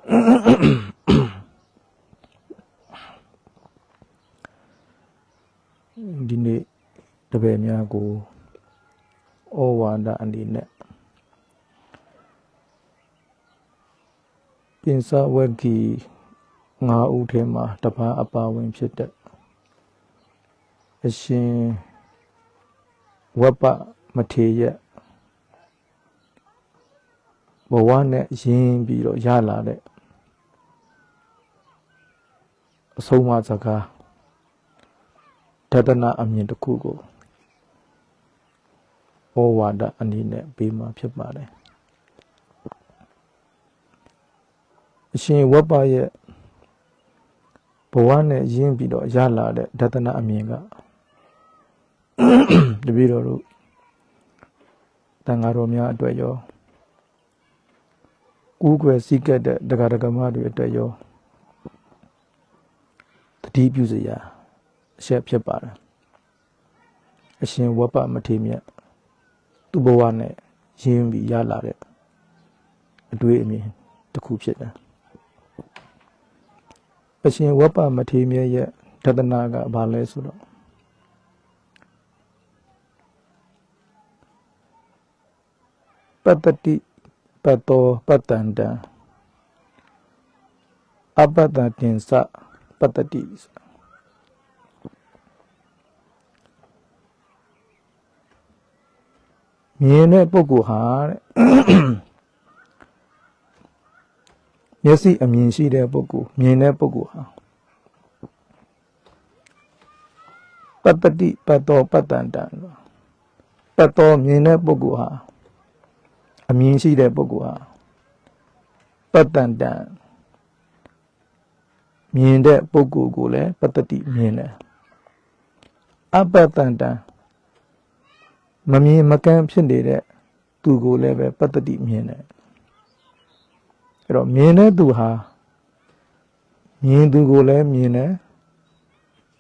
ဒီနေ့တပည့်များကိုဩဝါဒအနေနဲ့ပြင်စဝဂီ9ဦးထဲမှာတပါးအပါဝင်ဖြစ်တဲ့အရှင်ဝပ္ပမထေရဘဝနဲ့ရင်းပြီးတော့ရလာတဲ့အဆုံးအမစကားတဒနာအမြင်တစ်ခုကိုဩဝါဒအနေနဲ့ပေးမှာဖြစ်ပါတယ်အရှင်ဝပ္ပရဲ့ဘဝနဲ့ရင်းပြီးတော့ရလာတဲ့တဒနာအမြင်ကတပည့်တော်တို့တန်ဃာတော်များအတွက်ရောကူးကွယ်စည်းကပ်တဲ့ဒကာဒကမတွေအတွက်ရောတတိပြုစရာအချက်ဖြစ်ပါတယ်အရှင်ဝပ္ပမထေရမြတ်သူ့ဘဝနဲ့ရင်းပြီးရလာတဲ့အတွေ့အမြင်တစ်ခုဖြစ်တယ်အရှင်ဝပ္ပမထေရမြတ်ရဲ့တဒနာကဘာလဲဆိုတော့ပတ္တိပတ္တောပတ္တန္တံအပတ္တတင်္စပတ္တိမြင်တဲ့ပုဂ္ဂိုလ်ဟာတဲ့မျက်စိအမြင်ရှိတဲ့ပုဂ္ဂိုလ်မြင်တဲ့ပုဂ္ဂိုလ်ဟာပတ္တိပတ္တောပတ္တန္တံပတ္တောမြင်တဲ့ပုဂ္ဂိုလ်ဟာအမြင်ရှိတဲ့ပုဂ္ဂိုလ်ဟာပတ္တန္တံမြင်တဲ့ပုဂ္ဂိုလ်ကိုလည်းပတ္တိမြင်တယ်အပတ္တန္တံမမြင်မကန်းဖြစ်နေတဲ့သူကိုလည်းပဲပတ္တိမြင်တယ်အဲ့တော့မြင်တဲ့သူဟာမြင်သူကိုလည်းမြင်တယ်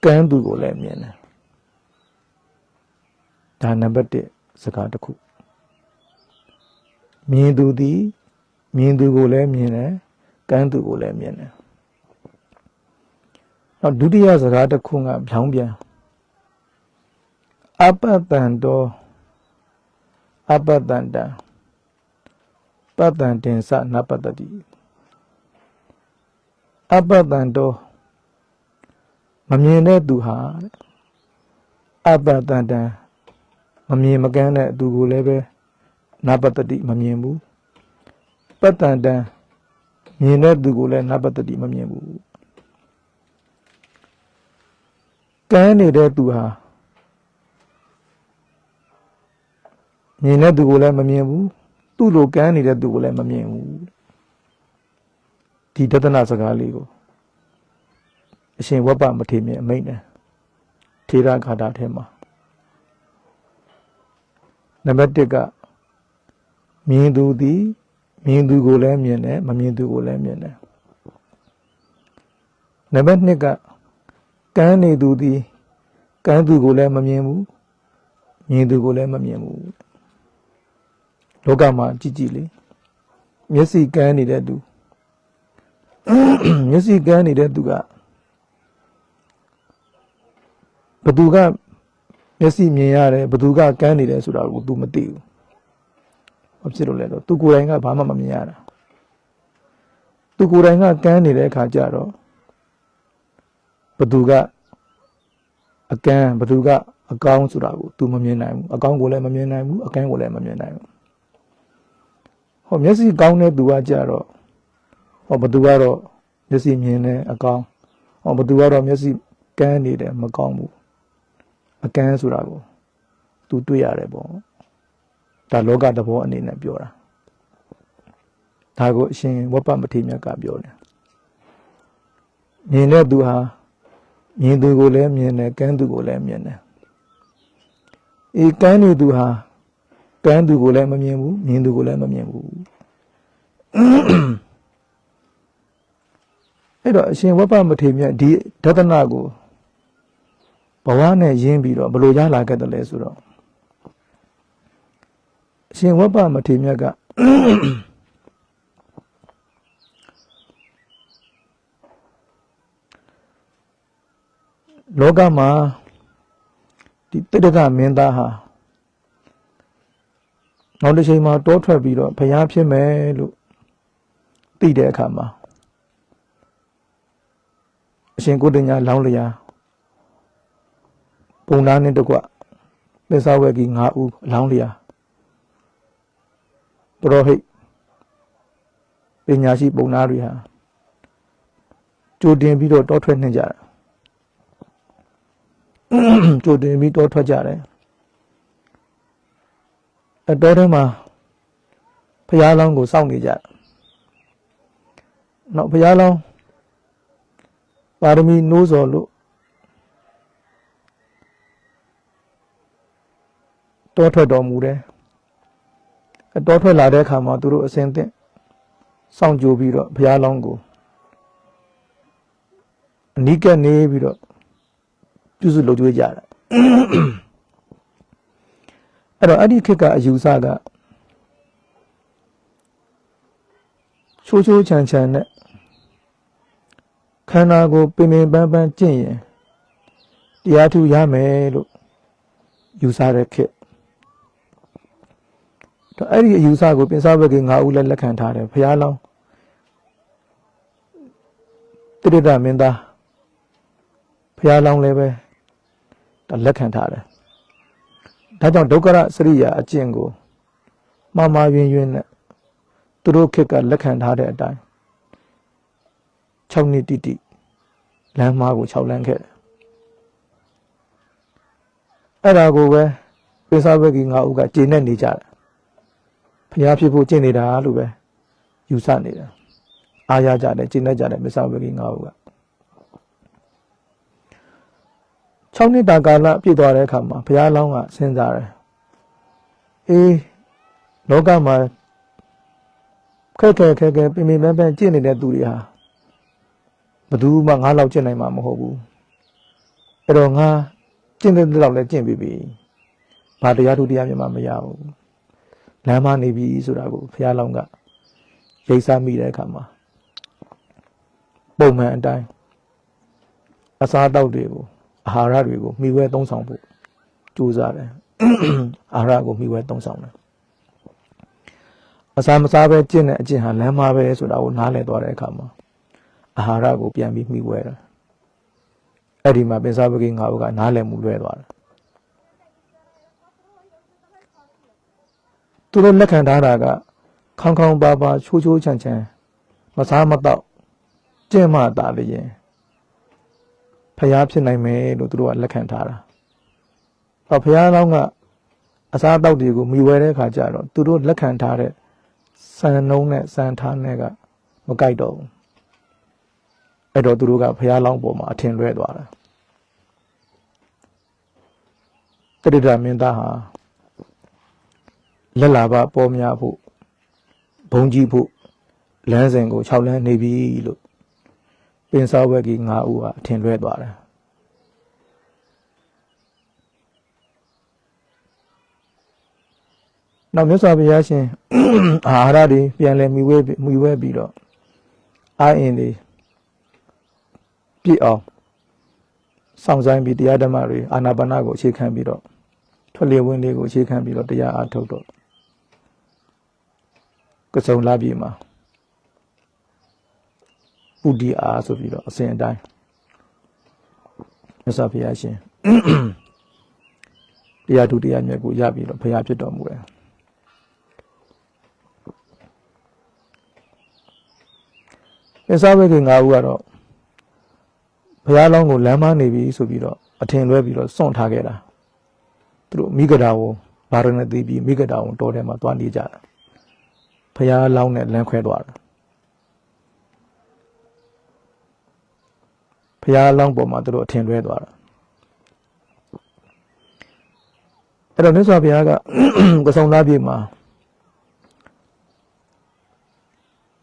ကန်းသူကိုလည်းမြင်တယ်ဒါနံပါတ်1စကားတစ်ခုမြင်သူသည်မြင်သူကိုလည်းမြင်တယ်ကန်းသူကိုလည်းမြင်တယ်နောက်ဒုတိယစကားတစ်ခုကဖြောင်းပြန်အပတ္တန္တောအပတ္တန္တံပတ္တန္တင်္စနပတ္တိအပတ္တန္တောမမြင်တဲ့သူဟာအပတ္တန္တံမမြင်မကန်းတဲ့သူကိုလည်းပဲနပတ္တိမမြင်ဘူးပတ္တန္တံမြင်တဲ့သူကိုလည်းနပတ္တိမမြင်ဘူးကန်းနေတဲ့သူဟာမြင်တဲ့သူကိုလည်းမမြင်ဘူးသူ့လိုကန်းနေတဲ့သူကိုလည်းမမြင်ဘူးဒီတဒနာစကားလေးကိုအရှင်ဝပ္ပမထေရမြတ်အမိန့်တယ်ထေရဂါထာထဲမှာနံပါတ်1ကမြင်သူသည်မြင်သူကိုလည်းမြင်တယ်မမြင်သူကိုလည်းမြင်တယ်နံပါတ်2ကကန်းနေသူသည်ကန်းသူကိုလည်းမမြင်ဘူးမြင်သူကိုလည်းမမြင်ဘူးလောကမှာကြည့်ကြည့်လေမျက်စိကန်းနေတဲ့သူမျက်စိကန်းနေတဲ့သူကဘသူကမျက်စိမြင်ရတယ်ဘသူကကန်းနေတယ်ဆိုတာကို तू မသိဘူးဘာဖြစ်လို့လဲတော့ तू ကိုယ်တိုင်ကဘာမှမမြင်ရတာ तू ကိုယ်တိုင်ကကန်းနေတဲ့အခါကျတော့ဘသူကအကန်းဘသူကအကောင်းဆိုတာကို तू မမြင်နိုင်ဘူးအကောင်းကိုလည်းမမြင်နိုင်ဘူးအကန်းကိုလည်းမမြင်နိုင်ဘူးဟောမျက်စိကောင်းတဲ့သူကကြတော့ဟောဘသူကတော့မျက်စိမြင်တယ်အကောင်းဟောဘသူကတော့မျက်စိကန်းနေတယ်မကောင်းဘူးအကန်းဆိုတာကို तू တွေ့ရတယ်ပေါ့ဒါလောကသဘောအနေနဲ့ပြောတာဒါကိုအရှင်ဝပ္ပမထေရမြတ်ကပြောတယ်မြင်တဲ့သူဟာမြင်သူကိုလည်းမြင်တယ်ကန်းသူကိုလည်းမြင်တယ်အေးကန်းနေသူဟာကန်းသူကိုလည်းမမြင်ဘူးမြင်သူကိုလည်းမမြင်ဘူးအဲ့တော့အရှင်ဝပ္ပမထေရမြတ်ဒီဒသနာကိုဘဝနဲ့ရင်းပြီးတော့ဘယ်လိုရလာခဲ့တယ်လဲဆိုတော့အရှင်ဝပ္ပမထေရမြတ်က လောကမှာဒီတိတ္တကမင်းသားဟာနောက်တစ်ချိန်မှာတောထွက်ပြီးတော့ဘုရားဖြစ်မယ်လို့သိတဲ့အခါမှာအရှင်ကိုတညာလောင်းလျာပုံနာနဲ့တကွသစ္စာဝဂ်ကြီး9ဦးလောင်းလျာပရောဟိတ်ပညာရှိပုံနာတွေဟာကြိုတင်ပြီးတော့တောထွက်နှင်ကြတယ်ကြိုတင်ပြီးတောထွက်ကြတယ်အတော်ထဲမှာဘုရားလောင်းကိုစောင့်နေကြတယ်နောက်ဘုရားလောင်းပါရမီနိုးစော်လို့တောထွက်တော်မူတယ်တောထွက်လာတဲ့အခါမှာသူတို့အစဉ်သင့်စောင့်ကြိုပြီးတော့ဘုရားလောင်းကိုအနိကနေပြီးတော့ပြုစုလုပ်ကြွေးကြတာအဲ့တော့အဲ့ဒီခေတ်ကအယူဆကချိုးချိုးချမ်းချမ်းနဲ့ခန္ဓာကိုပင်ပင်ပန်းပန်းကျင့်ရင်တရားထူရမယ်လို့ယူဆတဲ့ခေတ်တော့အဲ့ဒီအယူဆကိုပြင်စာဘက်က9ဦးလက်ခံထားတယ်ဘုရားလောင်းတိရဒမင်းသားဘုရားလောင်းလည်းပဲလက်ခံထားတယ်ဒါကြောင့်ဒုက္ခရစရိယာအကျင့်ကိုမှားမှားယွင်းယွင်းနဲ့သူတို့ခေတ်ကလက်ခံထားတဲ့အတိုင်း6နှစ်တိတိလမ်းမားကို6လမ်းခဲ့တယ်အဲ့ဒါကိုပဲပိဿဝဂ်ကြီး9ဦးကကျေနပ်နေကြတယ်ဘုရားဖြစ်ဖို့ကျင့်နေတာလို့ပဲယူဆနေတယ်အားရကြတယ်ကျေနပ်ကြတယ်ပိဿဝဂ်ကြီး9ဦးက6နှစ်တာကာလပြည့်သွားတဲ့အခါမှာဘုရားလောင်းကစဉ်းစားတယ်အေးလောကမှာခက်ခဲပင်ပန်းပန်းကျင့်နေတဲ့သူတွေဟာဘယ်သူမှငါလောက်ကျင့်နိုင်မှာမဟုတ်ဘူးအဲ့တော့ငါကျင့်တဲ့လောက်လည်းကျင့်ပြီးပြီဘာတရားထူတရားမြတ်မှမရဘူးလမ်းမနေပြီဆိုတာကိုဘုရားလောင်းကရိပ်စားမိတဲ့အခါမှာပုံမှန်အတိုင်းအစားအသောက်တွေကိုအာဟာရတွေကိုမှီဝဲသုံးဆောင်ဖို့ကြိုးစားတယ်အာဟာရကိုမှီဝဲသုံးဆောင်တယ်အစာမစားပဲကျင့်တဲ့အကျင့်ဟာလမ်းမပဲဆိုတာကိုနားလည်သွားတဲ့အခါမှာအာဟာရကိုပြန်ပြီးမှီဝဲတယ်အဲ့ဒီမှာပိဿဝဂ်ကြီး9ဦးကနားလည်မှုလွဲသွားတယ်သူတို့လက်ခံထားတာကခေါင်းပါပါချိုးချိုးချမ်းချမ်းမစားမတော့ကျင့်မှတာလျင်ဖျားဖြစ်နိုင်မယ်လို့သူတို့ကလက်ခံထားတာ။ဖျားလောင်းကအစားအသောက်တွေကိုမိဝဲတဲ့အခါကျတော့သူတို့လက်ခံထားတဲ့စံနှုံးနဲ့စံထားနဲ့ကမကိုက်တော့ဘူး။အဲ့တော့သူတို့ကဖျားလောင်းပေါ်မှာအထင်လွဲသွားတာ။တတိယမင်းသားဟာလက်လာပပေါ်များဖို့ဘုံကြီးဖို့လမ်းစဉ်ကို6လမ်းနေပြီလို့ပင်စာဝက်ကြီး9ဦးဟာအထင်လွဲသွားတယ်နောက်မြတ်စွာဘုရားရှင်အာဟာရတွေပြန်လဲမိဝဲပြီးတော့အာအင်းတွေပြည့်အောင်စောင့်ဆိုင်ပြီးတရားဓမ္မတွေအာနာပါနကိုအခြေခံပြီးတော့ထွက်လေဝင်လေးကိုအခြေခံပြီးတော့တရားအားထုတ်တော့ကစုံလာပြီမှာပုဒ္ဓိအားဆိုပြီးတော့အစဉ်အတိုင်းမြတ်စွာဘုရားရှင်တရားထုတရားမြတ်ကိုရပြီးတော့ဘုရားဖြစ်တော်မူတယ်ပိဿဝဂ်ကြီး9ဦးကတော့ဘုရားလောင်းကိုလမ်းမနေပြီဆိုပြီးတော့အထင်လွဲပြီးတော့စွန့်ထားခဲ့တာသူတို့မိဂဒာကိုဗာရဏသီပြီးမိဂဒာကိုတောထဲမှာတွားနေကြတာဘုရားလောင်းနဲ့လမ်းခွဲသွားတာဘုရားလောင်းပေါ်မှာသူတို့အထင်လွဲသွားတာအဲ့တော့မြတ်စွာဘုရားကကဆုံသားပြေမှာ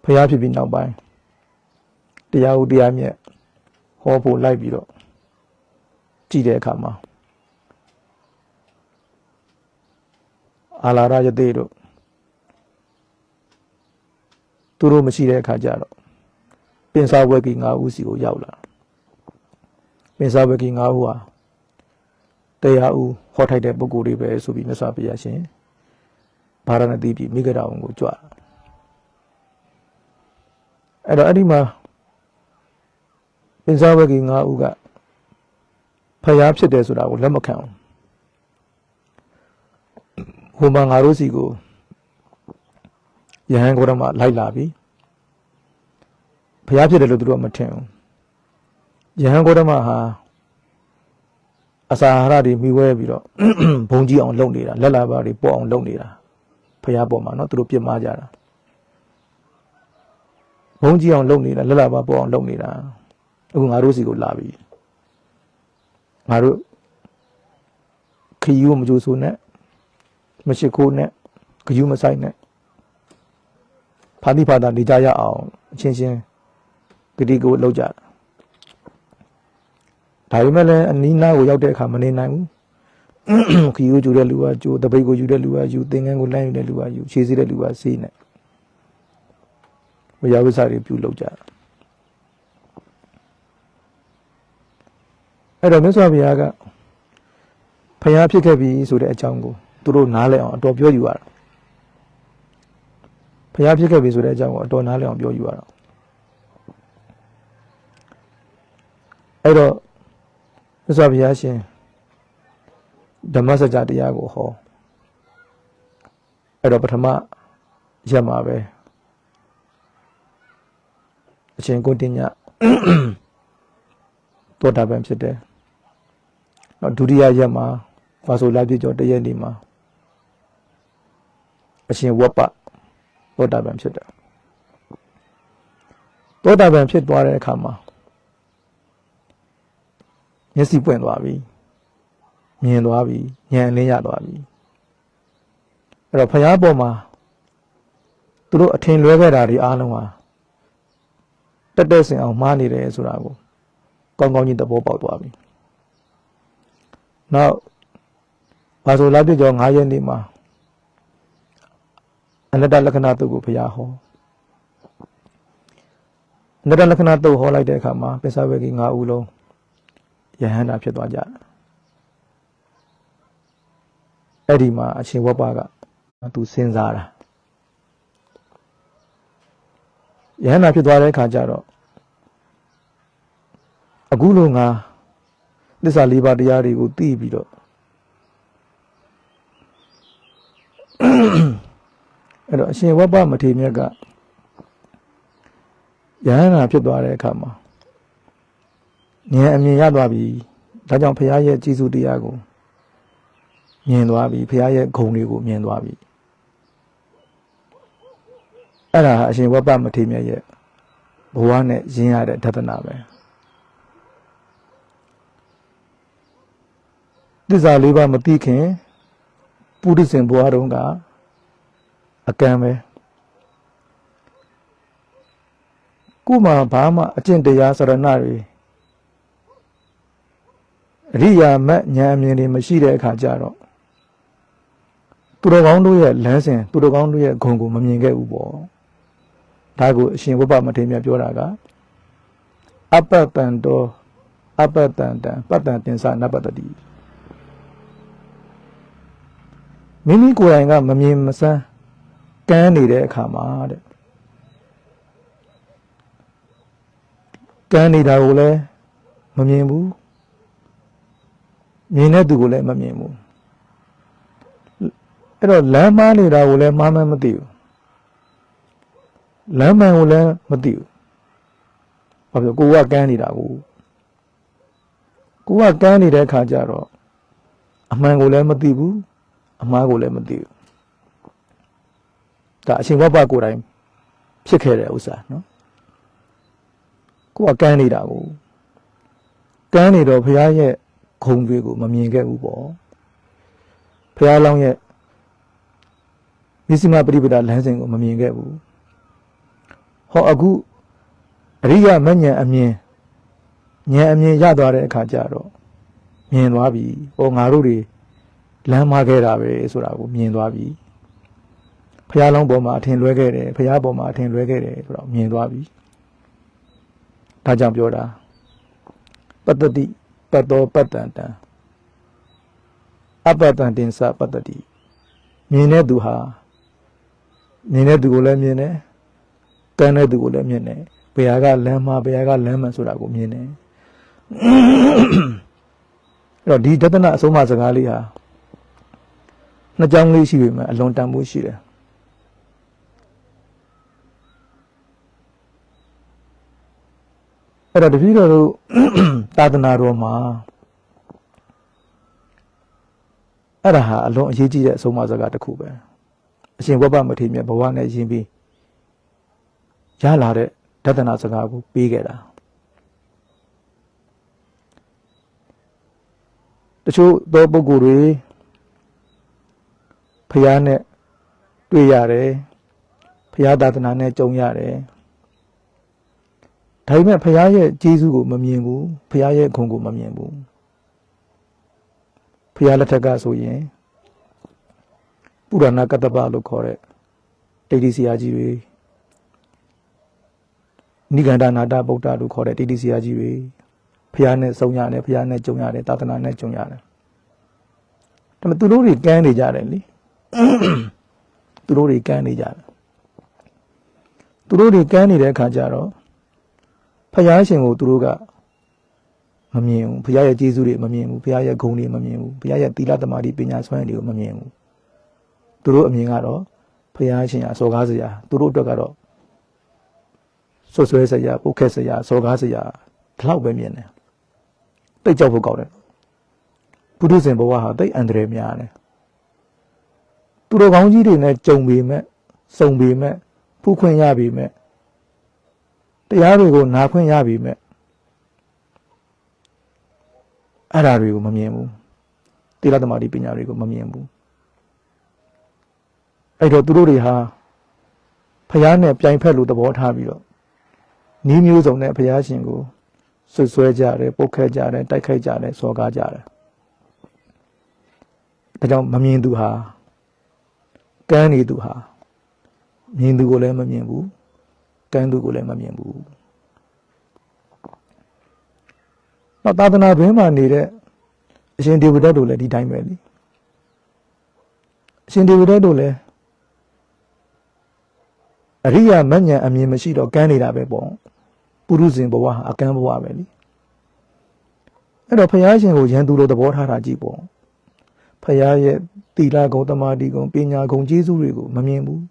ဘုရားဖြစ်ပြီးနောက်ပိုင်းတရားဥတရားမြတ်ဟောဖို့လိုက်ပြီးတော့ကြည့်တဲ့အခါမှာအာလာရယတိတို့သူတို့မရှိတဲ့အခါကျတော့ပင်စာဝက်ကြီး9ဦးစီကိုရောက်လာ ပင်စားဝကီ9ဦးဟာတရားဦးဟောထိုက်တဲ့ပုဂ္ဂိုလ်တွေပဲဆိုပြီးမြတ်စွာဘုရားရှင်ဗာရာဏသီပြည်မိဂဒဝန်ကိုကြွအဲ့တော့အဲ့ဒီမှာပင်စားဝကီ9ဦးကဖျားဖြစ်တယ်ဆိုတာကိုလက်မခံဘူးဟိုမှာငါတို့စီကိုယဟန်ကိုတော့မှလိုက်လာပြီဖျားဖြစ်တယ်လို့သူတို့ကမထင်ဘူးယဟန်ကိုတော့မှဟာအစာအာဟာရတွေမိဝဲပြီးတော့ဘုံကြီးအောင်လုပ်နေတာလက်လာပါတွေပေါ်အောင်လုပ်နေတာဖျားပေါ်မှာနော်သူတို့ပြစ်မှားကြတာဘုံကြီးအောင်လုပ်နေတာလက်လာပါပေါ်အောင်လုပ်နေတာအခုငါတို့စီကိုလာပြီငါတို့ခရီးကိုမကြိုးဆိုနဲ့မရှိခိုးနဲ့ခရီးမဆိုင်နဲ့ဖာတိဖာတာနေကြရအောင်အချင်းချင်းဂတိကိုလောက်ကြတာဒါပေမဲ့လည်းအနီးနားကိုရောက်တဲ့အခါမနေနိုင်ဘူးခရီးကိုကြိုတဲ့လူကကြိုတပိတ်ကိုယူတဲ့လူကယူသင်္ကန်းကိုလမ်းယူတဲ့လူကယူခြေစည်းတဲ့လူကစေးနဲ့ဝိယဝိစာတွေပြုလုပ်ကြတာအဲ့တော့မြတ်စွာဘုရားကဖျားဖြစ်ခဲ့ပြီဆိုတဲ့အကြောင်းကိုသူတို့နားလည်အောင်အတော်ပြောယူရတာဖျားဖြစ်ခဲ့ပြီဆိုတဲ့အကြောင်းကိုအတော်နားလည်အောင်ပြောယူရတာအဲ့တော့မြတ်စွာဘုရားရှင်ဓမ္မစကြာတရားကိုဟောအဲ့တော့ပထမရက်မှာပဲအရှင်ကိုတင်ညသောတာပန်ဖြစ်တယ်နောက်ဒုတိယရက်မှာဘာဆိုလာပြည့်ကျော်တရက်နေ့မှာအရှင်ဝပ္ပသောတာပန်ဖြစ်တယ်သောတာပန်ဖြစ်သွားတဲ့အခါမှာမျက်စိပွင့်သွားပြီမြင်သွားပြီဉာဏ်လင်းရသွားပြီအဲ့တော့ဘုရားပေါ်မှာသူတို့အထင်လွဲခဲ့တာတွေအားလုံးဟာတက်တက်စင်အောင်မှားနေတယ်ဆိုတာကိုကောင်းကောင်းကြီးသဘောပေါက်သွားပြီနောက်ဘာဆိုလာပြည့်ကျော်9ရက်နေ့မှာအနတ္တလက္ခဏာတုတ်ကိုဘုရားဟောအနတ္တလက္ခဏာတုတ်ဟောလိုက်တဲ့အခါမှာပစ္ဆဝေကီ9ဦးလုံးယဟန္တာဖြစ်သွားကြတယ်အဲ့ဒီမှာအရှင်ဝပ္ပကသူစဉ်းစားတာယဟန္တာဖြစ်သွားတဲ့အခါကျတော့အခုလိုငါသစ္စာ၄ပါးတရားတွေကိုသိပြီးတော့အဲ့တော့အရှင်ဝပ္ပမထေရမြတ်ကယဟန္တာဖြစ်သွားတဲ့အခါမှာဉာဏ်အမြင်ရသွားပြီဒါကြောင့်ဘုရားရဲ့ကြည်စုတရားကိုမြင်သွားပြီဘုရားရဲ့ဂုဏ်တွေကိုမြင်သွားပြီအဲ့ဒါအရှင်ဝပ္ပမထေရမြတ်ရဲ့ဘဝနဲ့ရင်းရတဲ့ဒသနာပဲသစ္စာ၄ပါးမသိခင်ပုရိသင်ဘဝတုန်းကအကံပဲခုမှဘာမှအကျင့်တရားစရဏတွေအရိယာမတ်ဉာဏ်အမြင်တွေမရှိတဲ့အခါကျတော့သူတော်ကောင်းတို့ရဲ့လမ်းစဉ်သူတော်ကောင်းတို့ရဲ့ဂုဏ်ကိုမမြင်ခဲ့ဘူးပေါ့ဒါကိုအရှင်ဝပ္ပမထေရမြတ်ပြောတာကအပ္ပတံတောအပ္ပတံတံပတ္တံတင်္စနပတ္တိမိမိကိုယ်တိုင်ကမမြင်မစမ်းကမ်းနေတဲ့အခါမှာတဲ့ကမ်းနေတာကိုလည်းမမြင်ဘူးမြင်တဲ့သူကိုလည်းမမြင်ဘူးအဲ့တော့လမ်းမနေတာကိုလည်းမှားမှန်းမသိဘူးလမ်းမှန်ကိုလည်းမသိဘူးဘာဖြစ်ကိုကကမ်းနေတာကိုကကမ်းနေတဲ့အခါကျတော့အမှန်ကိုလည်းမသိဘူးအမှားကိုလည်းမသိဘူးဒါအရှင်ဝပ္ပကိုယ်တိုင်ဖြစ်ခဲ့တဲ့ဥစ္စာနော်ကိုကကမ်းနေတာကိုကမ်းနေတော့ဘုရားရဲ့ဂုဏ်တွေကိုမမြင်ခဲ့ဘူးပေါ့ဘုရားလောင်းရဲ့မိစိမပရိပဒလမ်းစဉ်ကိုမမြင်ခဲ့ဘူးဟောအခုအရိယမဉ္ဇဉ်အမြင်ရသွားတဲ့အခါကျတော့မြင်သွားပြီဟောငါတို့တွေလမ်းမခဲ့တာပဲဆိုတာကိုမြင်သွားပြီဘုရားလောင်းပေါ်မှာအထင်လွဲခဲ့တယ်ဘုရားပေါ်မှာအထင်လွဲခဲ့တယ်ဆိုတော့မြင်သွားပြီဒါကြောင့်ပြောတာပတ္တတိ ပတ်တော်ပတ်တန်တန်အပတန်တင်စပတ္တိမြင်တဲ့သူဟာမြင်တဲ့သူကိုလည်းမြင်တယ်ကမ်းတဲ့သူကိုလည်းမြင်တယ်ဘယ်ဟာကလမ်းမှာဘယ်ဟာကလမ်းမှန်ဆိုတာကိုမြင်တယ်အဲ့တော့ဒီတသနာအဆုံးအမစကားလေးဟာနှစ်ကြောင်းလေးရှိပေမဲ့အလွန်တန်ဖိုးရှိတယ်အဲ့တော့တပည့်တော်တို့သာသနာတော်မှာအဲ့ဒါဟာအလွန်အရေးကြီးတဲ့အဆုံးအမစကားတစ်ခုပဲအရှင်ဝဘမထေရမြတ်ဘဝနဲ့ယဉ်ပြီးရလာတဲ့တသနာစကားကိုပေးခဲ့တာတချို့သောပုဂ္ဂိုလ်တွေဖျားနဲ့တွေ့ရတယ်ဖျားသာသနာနဲ့ကြုံရတယ်ဒါပေမဲ့ဖျားရဲ့ကျေးဇူးကိုမမြင်ဘူးဖျားရဲ့ဂုဏ်ကိုမမြင်ဘူးဖျားလက်ထက်ကဆိုရင်ပုရဏကတ္တပလို့ခေါ်တဲ့တိတိဆရာကြီးတွေနိဂန္ဓနာတဗုဒ္ဓလို့ခေါ်တဲ့တိတိဆရာကြီးတွေဖျားနဲ့ဆုံရတယ်ဖျားနဲ့ကြုံရတယ်သာသနာနဲ့ကြုံရတယ်ဒါပေမဲ့သူတို့တွေကမ်းနေကြတယ်လေသူတို့တွေကမ်းနေကြတယ်သူတို့တွေကမ်းနေတဲ့အခါကျတော့ဖျားရှင်ကိုသူတို့ကမမြင်ဘူးဖျားရဲ့ကျေးဇူးတွေမမြင်ဘူးဖျားရဲ့ဂုဏ်တွေမမြင်ဘူးဖျားရဲ့သီလသမာဓိပညာစွမ်းရည်တွေကိုမမြင်ဘူးသူတို့အမြင်ကတော့ဖျားရှင်ဟာစော်ကားစရာသူတို့အတွက်ကတော့ဆွဆွဲစရာပုတ်ခက်စရာစော်ကားစရာဒီလောက်ပဲမြင်တယ်တိတ်ကြောက်ဖို့ကောင်းတယ်ပုထုဇဉ်ဘဝဟာတိတ်အန္တရာယ်များတယ်သူတို့ကောင်းကြီးတွေနဲ့ကြုံပေမဲ့စုံပေမဲ့ဖူးခွင့်ရပေမဲ့တရားတွေကိုနာခွင့်ရပေမဲ့အဲ့ဓာတွေကိုမမြင်ဘူးတိရသမารိပညာတွေကိုမမြင်ဘူးအဲ့တော့သူတို့တွေဟာဖျားနဲ့ပြိုင်ဖက်လို့သဘောထားပြီးတော့နီးမျိုးစုံနဲ့ဘုရားရှင်ကိုဆွဆွဲကြတယ်ပုတ်ခတ်ကြတယ်တိုက်ခိုက်ကြတယ်စော်ကားကြတယ်ဒါကြောင့်မမြင်သူဟာကမ်းနေသူဟာမြင်သူကိုလည်းမမြင်ဘူးကမ်းသူကိုလည်းမမြင်ဘူးတော့သာသနာ့ဘင်းမှာနေတဲ့အရှင်ဒေဝဒတ်တို့လည်းဒီတိုင်းပဲလေအရှင်ဒေဝဒတ်တို့လည်းအရိယာမဉ္ဇဉ်အမြင်မရှိတော့ကမ်းနေတာပဲပေါ့ပုရုဇဉ်ဘဝဟာအကမ်းဘဝပဲလေအဲ့တော့ဘုရားရှင်ကိုယံသူလိုသဘောထားတာကြည့်ပေါ့ဘုရားရဲ့သီလဂုဏ်သမာဓိဂုဏ်ပညာဂုဏ်ကျေးဇူးတွေကိုမမြင်ဘူး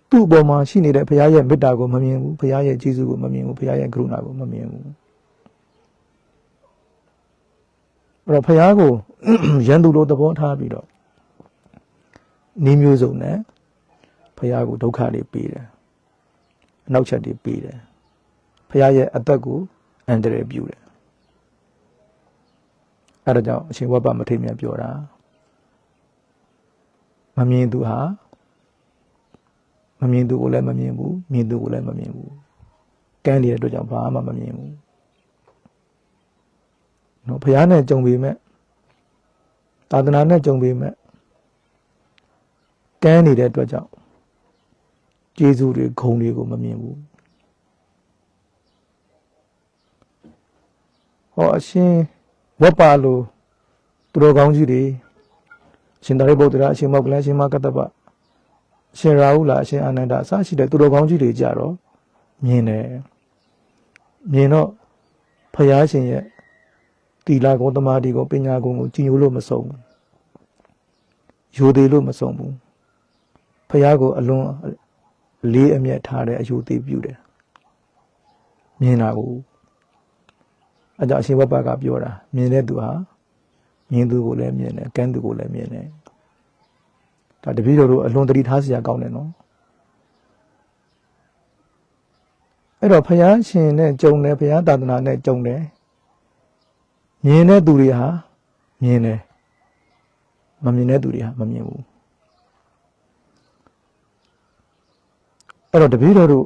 သူ့အပေါ်မှာရှိနေတဲ့ဘုရားရဲ့မေတ္တာကိုမမြင်ဘူးဘုရားရဲ့ကျေးဇူးကိုမမြင်ဘူးဘုရားရဲ့ကရုဏာကိုမမြင်ဘူးအဲ့တော့ဘုရားကိုယံသူလိုသဘောထားပြီးတော့နည်းမျိုးစုံနဲ့ဘုရားကိုဒုက္ခတွေပေးတယ်အနောက်ချက်တွေပေးတယ်ဘုရားရဲ့အသက်ကိုအန္တရာယ်ပြုတယ်အဲဒါကြောင့်အရှင်ဝဘမထေရမြတ်ပြောတာမမြင်သူဟာမမြင်သူကိုလည်းမမြင်ဘူးမြင်သူကိုလည်းမမြင်ဘူးကမ်းနေတဲ့အတွက်ကြောင့်ဘာမှမမြင်ဘူးနော်ဘုရားနဲ့ကြုံပေမဲ့သာသနာနဲ့ကြုံပေမဲ့ကမ်းနေတဲ့အတွက်ကြောင့်ကျေးဇူးတွေဂုဏ်တွေကိုမမြင်ဘူးဟောအရှင်ဝပ္ပလိုသူတော်ကောင်းကြီးတွေရှင်သာရိပုတ္တရာအရှင်မောက္ကလအရှင်မကတ္တပအရှင်ရာဟုလအရှင်အာနန္ဒအစရှိတဲ့သူတော်ကောင်းကြီးတွေကြတော့မြင်တယ်မြင်တော့ဘုရားရှင်ရဲ့သီလဂုဏ်သမာဓိဂုဏ်ပညာဂုဏ်ကိုကြည်ညိုလို့မဆုံးဘူးယူသေးလို့မဆုံးဘူးဘုရားကိုအလွန်လေးအမျက်ထားတဲ့အယူသေးပြုတယ်မြင်တာကိုအကြောင်းအရှင်ဝပ္ပကပြောတာမြင်တဲ့သူဟာမြင်သူကိုလည်းမြင်တယ်ကမ်းသူကိုလည်းမြင်တယ်ဒါတပည့်တော်တို့အလွန်တတိထားစရာကောင်းတယ်နော်အဲ့တော့ဘုရားရှင်နဲ့ကြုံတယ်ဘုရားသာသနာနဲ့ကြုံတယ်မြင်တဲ့သူတွေဟာမြင်တယ်မမြင်တဲ့သူတွေဟာမမြင်ဘူးအဲ့တော့တပည့်တော်တို့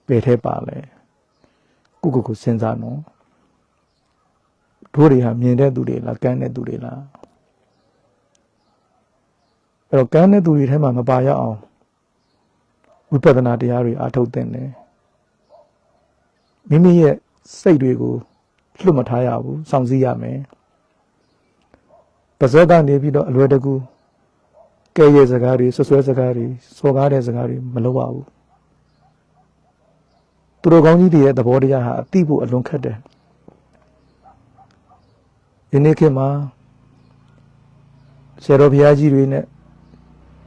ဘယ်ထဲပါလဲကိုစဉ်းစားနော်တို့တွေဟာမြင်တဲ့သူတွေလားကမ်းတဲ့သူတွေလားအဲ့တော့ကမ်းတဲ့သူတွေထဲမှာမပါရအောင်ဝိပဿနာတရားတွေအားထုတ်သင့်တယ်မိမိရဲ့စိတ်တွေကို လွတ်မထားရဘူးစောင့်စည်းရမယ်ပါဇက်ကနေပြီးတော့အလွယ်တကူကဲရဲ့စကားတွေဆွဆွဲစကားတွေစော်ကားတဲ့စကားတွေမလုပ်ရဘူးသူတို့ကောင်းကြီးတွေရဲ့သဘောတရားဟာအသိဖို့အလွန်ခက်တယ်ဒီနေ့ခေတ်မှာဆရာတော်ဘုရားကြီးတွေနဲ့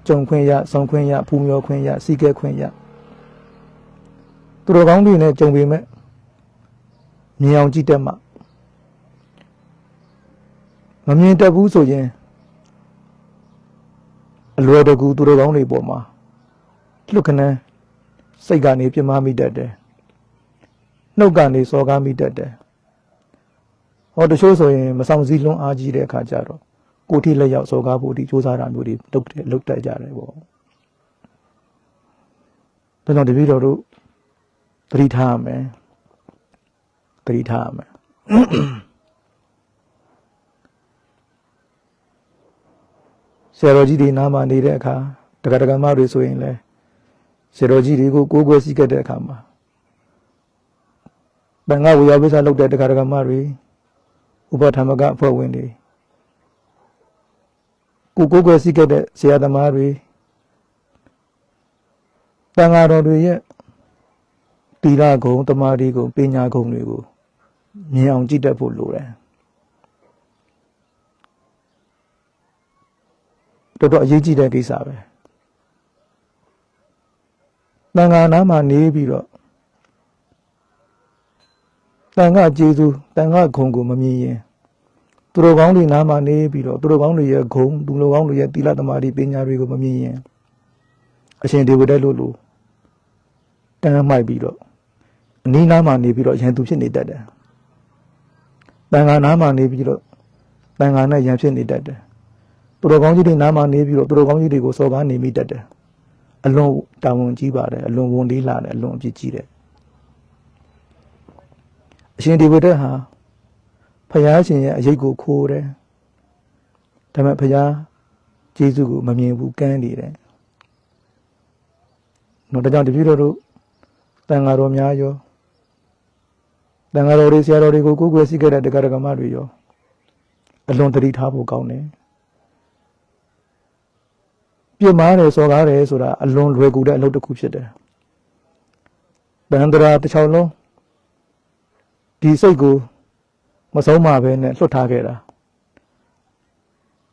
ကြုံခွင့်ရဆောင်ခွင့်ရဖူးမြော်ခွင့်ရစီကဲခွင့်ရသူတို့ကောင်းတွေနဲ့ကြုံပေမဲ့မြင်အောင်ကြည့်တတ်မှမမြင်တတ်ဘူးဆိုရင်အလွယ်တကူသူတို့ကောင်းတွေပေါ်မှာလွတ်ခဏန်းစိတ်ကနေပြမမိတတ်တယ်နှုတ်ကနေစော်ကားမိတတ်တယ်ဟောတချို့ဆိုရင်မဆောင်စည်းလွန်းအားကြီးတဲ့အခါကျတော့ကိုယ်ထိလက်ရောက်စော်ကားဖို့ဒီစူးစမ်းတာမျိုးတွေလုပ်တတ်ကြတယ်ပေါ့ဒါကြောင့်တပည့်တော်တို့သတိထားရမယ်ဆရာတော်ကြီးတွေနားမှာနေတဲ့အခါတက္ကະမတွေဆိုရင်လည်းဆရာတော်ကြီးတွေကိုကိုးကွယ်စည်းကပ်တဲ့အခါမှာဘင်္ဂဝေယဝိဇ္ဇလုပ်တဲ့တက္ကະမတွေဥပထမကအဖွဲ့ဝင်တွေကိုးကွယ်စည်းကပ်တဲ့ဆရာသမားတွေတန်ဃာတော်တွေရဲ့တိရဂုံတမာတိဂုံပညာဂုံတွေကိုမြင်အောင်ကြည့်တတ်ဖို့လိုတယ်တော်တော်အရေးကြီးတဲ့ကိစ္စပဲတန်ဃာနာမှာနေပြီးတော့တန်ဃာကျေးဇူးတန်ဃာဂုံကိုမမြင်ရင်သူတို့ကောင်းတွေနာမှာနေပြီးတော့သူတို့ကောင်းတွေရဲ့ဂုံသူတို့ကောင်းတွေရဲ့တိလတမာတိပညာတွေကိုမမြင်ရင်အရှင်ဒေဝဒတ်လို့တန်းမှိုက်ပြီးတော့အနီးနားမှာနေပြီးတော့ရန်သူဖြစ်နေတတ်တယ်တန်ဃာနားမှာနေပြီးတော့တန်ဃာနဲ့ရန်ဖြစ်နေတတ်တယ်သူတော်ကောင်းကြီးတွေနားမှာနေပြီးတော့သူတော်ကောင်းကြီးတွေကိုစော်ကားနေမိတတ်တယ်အလွန်တာဝန်ကြီးပါတယ်အလွန်ဝန်လေးလာတယ်အလွန်အပြစ်ကြီးတယ်အရှင်ဒီဝိဒ္ဓဟာဖယားရှင်ရဲ့အရေးကိုခိုးတယ်ဒါပေမဲ့ဖယားကျေးဇူးကိုမမြင်ဘူးကမ်းနေတယ်နော်ဒါကြောင့်တပည့်တော်တို့တန်ဃာတော်များရောတန်ဃာတော်တွေဆရာတော်တွေကိုကိုးကွယ်စည်းကပ်တဲ့တရားဓမ္မတွေရောအလွန်တတိထားဖို့ကောင်းတယ်ပြစ်မှားတယ်စော်ကားတယ်ဆိုတာအလွန်လွယ်ကူတဲ့အလုပ်တစ်ခုဖြစ်တယ်တန်ត្រာတစ်ချောင်းလုံးဒီစိတ်ကိုမဆုံးမပဲနဲ့လွတ်ထားခဲ့တာ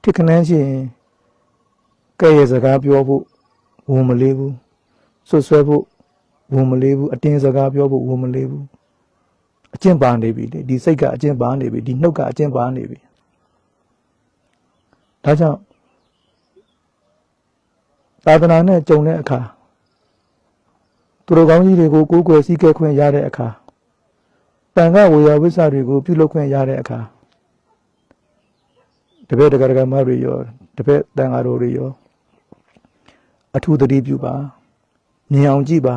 ထိခဏန်းရှိရင်ကဲ့ရဲ့စကားပြောဖို့ဝန်မလေးဘူးဆွဆွဲဖို့ဝန်မလေးဘူးအတင်းစကားပြောဖို့ဝန်မလေးဘူးအကျင့်ပါနေပြီဒီစိတ်ကအကျင့်ပါနေပြီဒီနှုတ်ကအကျင့်ပါနေပြီဒါကြောင့်သာသနာနဲ့ကြုံတဲ့အခါသူတော်ကောင်းကြီးတွေကိုကိုးကွယ်စည်းကပ်ခွင့်ရတဲ့အခါတန်ခါဝေယဝိဇ္ဇတွေကိုပြုလုပ်ခွင့်ရတဲ့အခါတပည့်တက္ကရာမတွေရောတပည့်တန်ဃာတော်တွေရောအထူးသတိပြုပါမြင်အောင်ကြည့်ပါ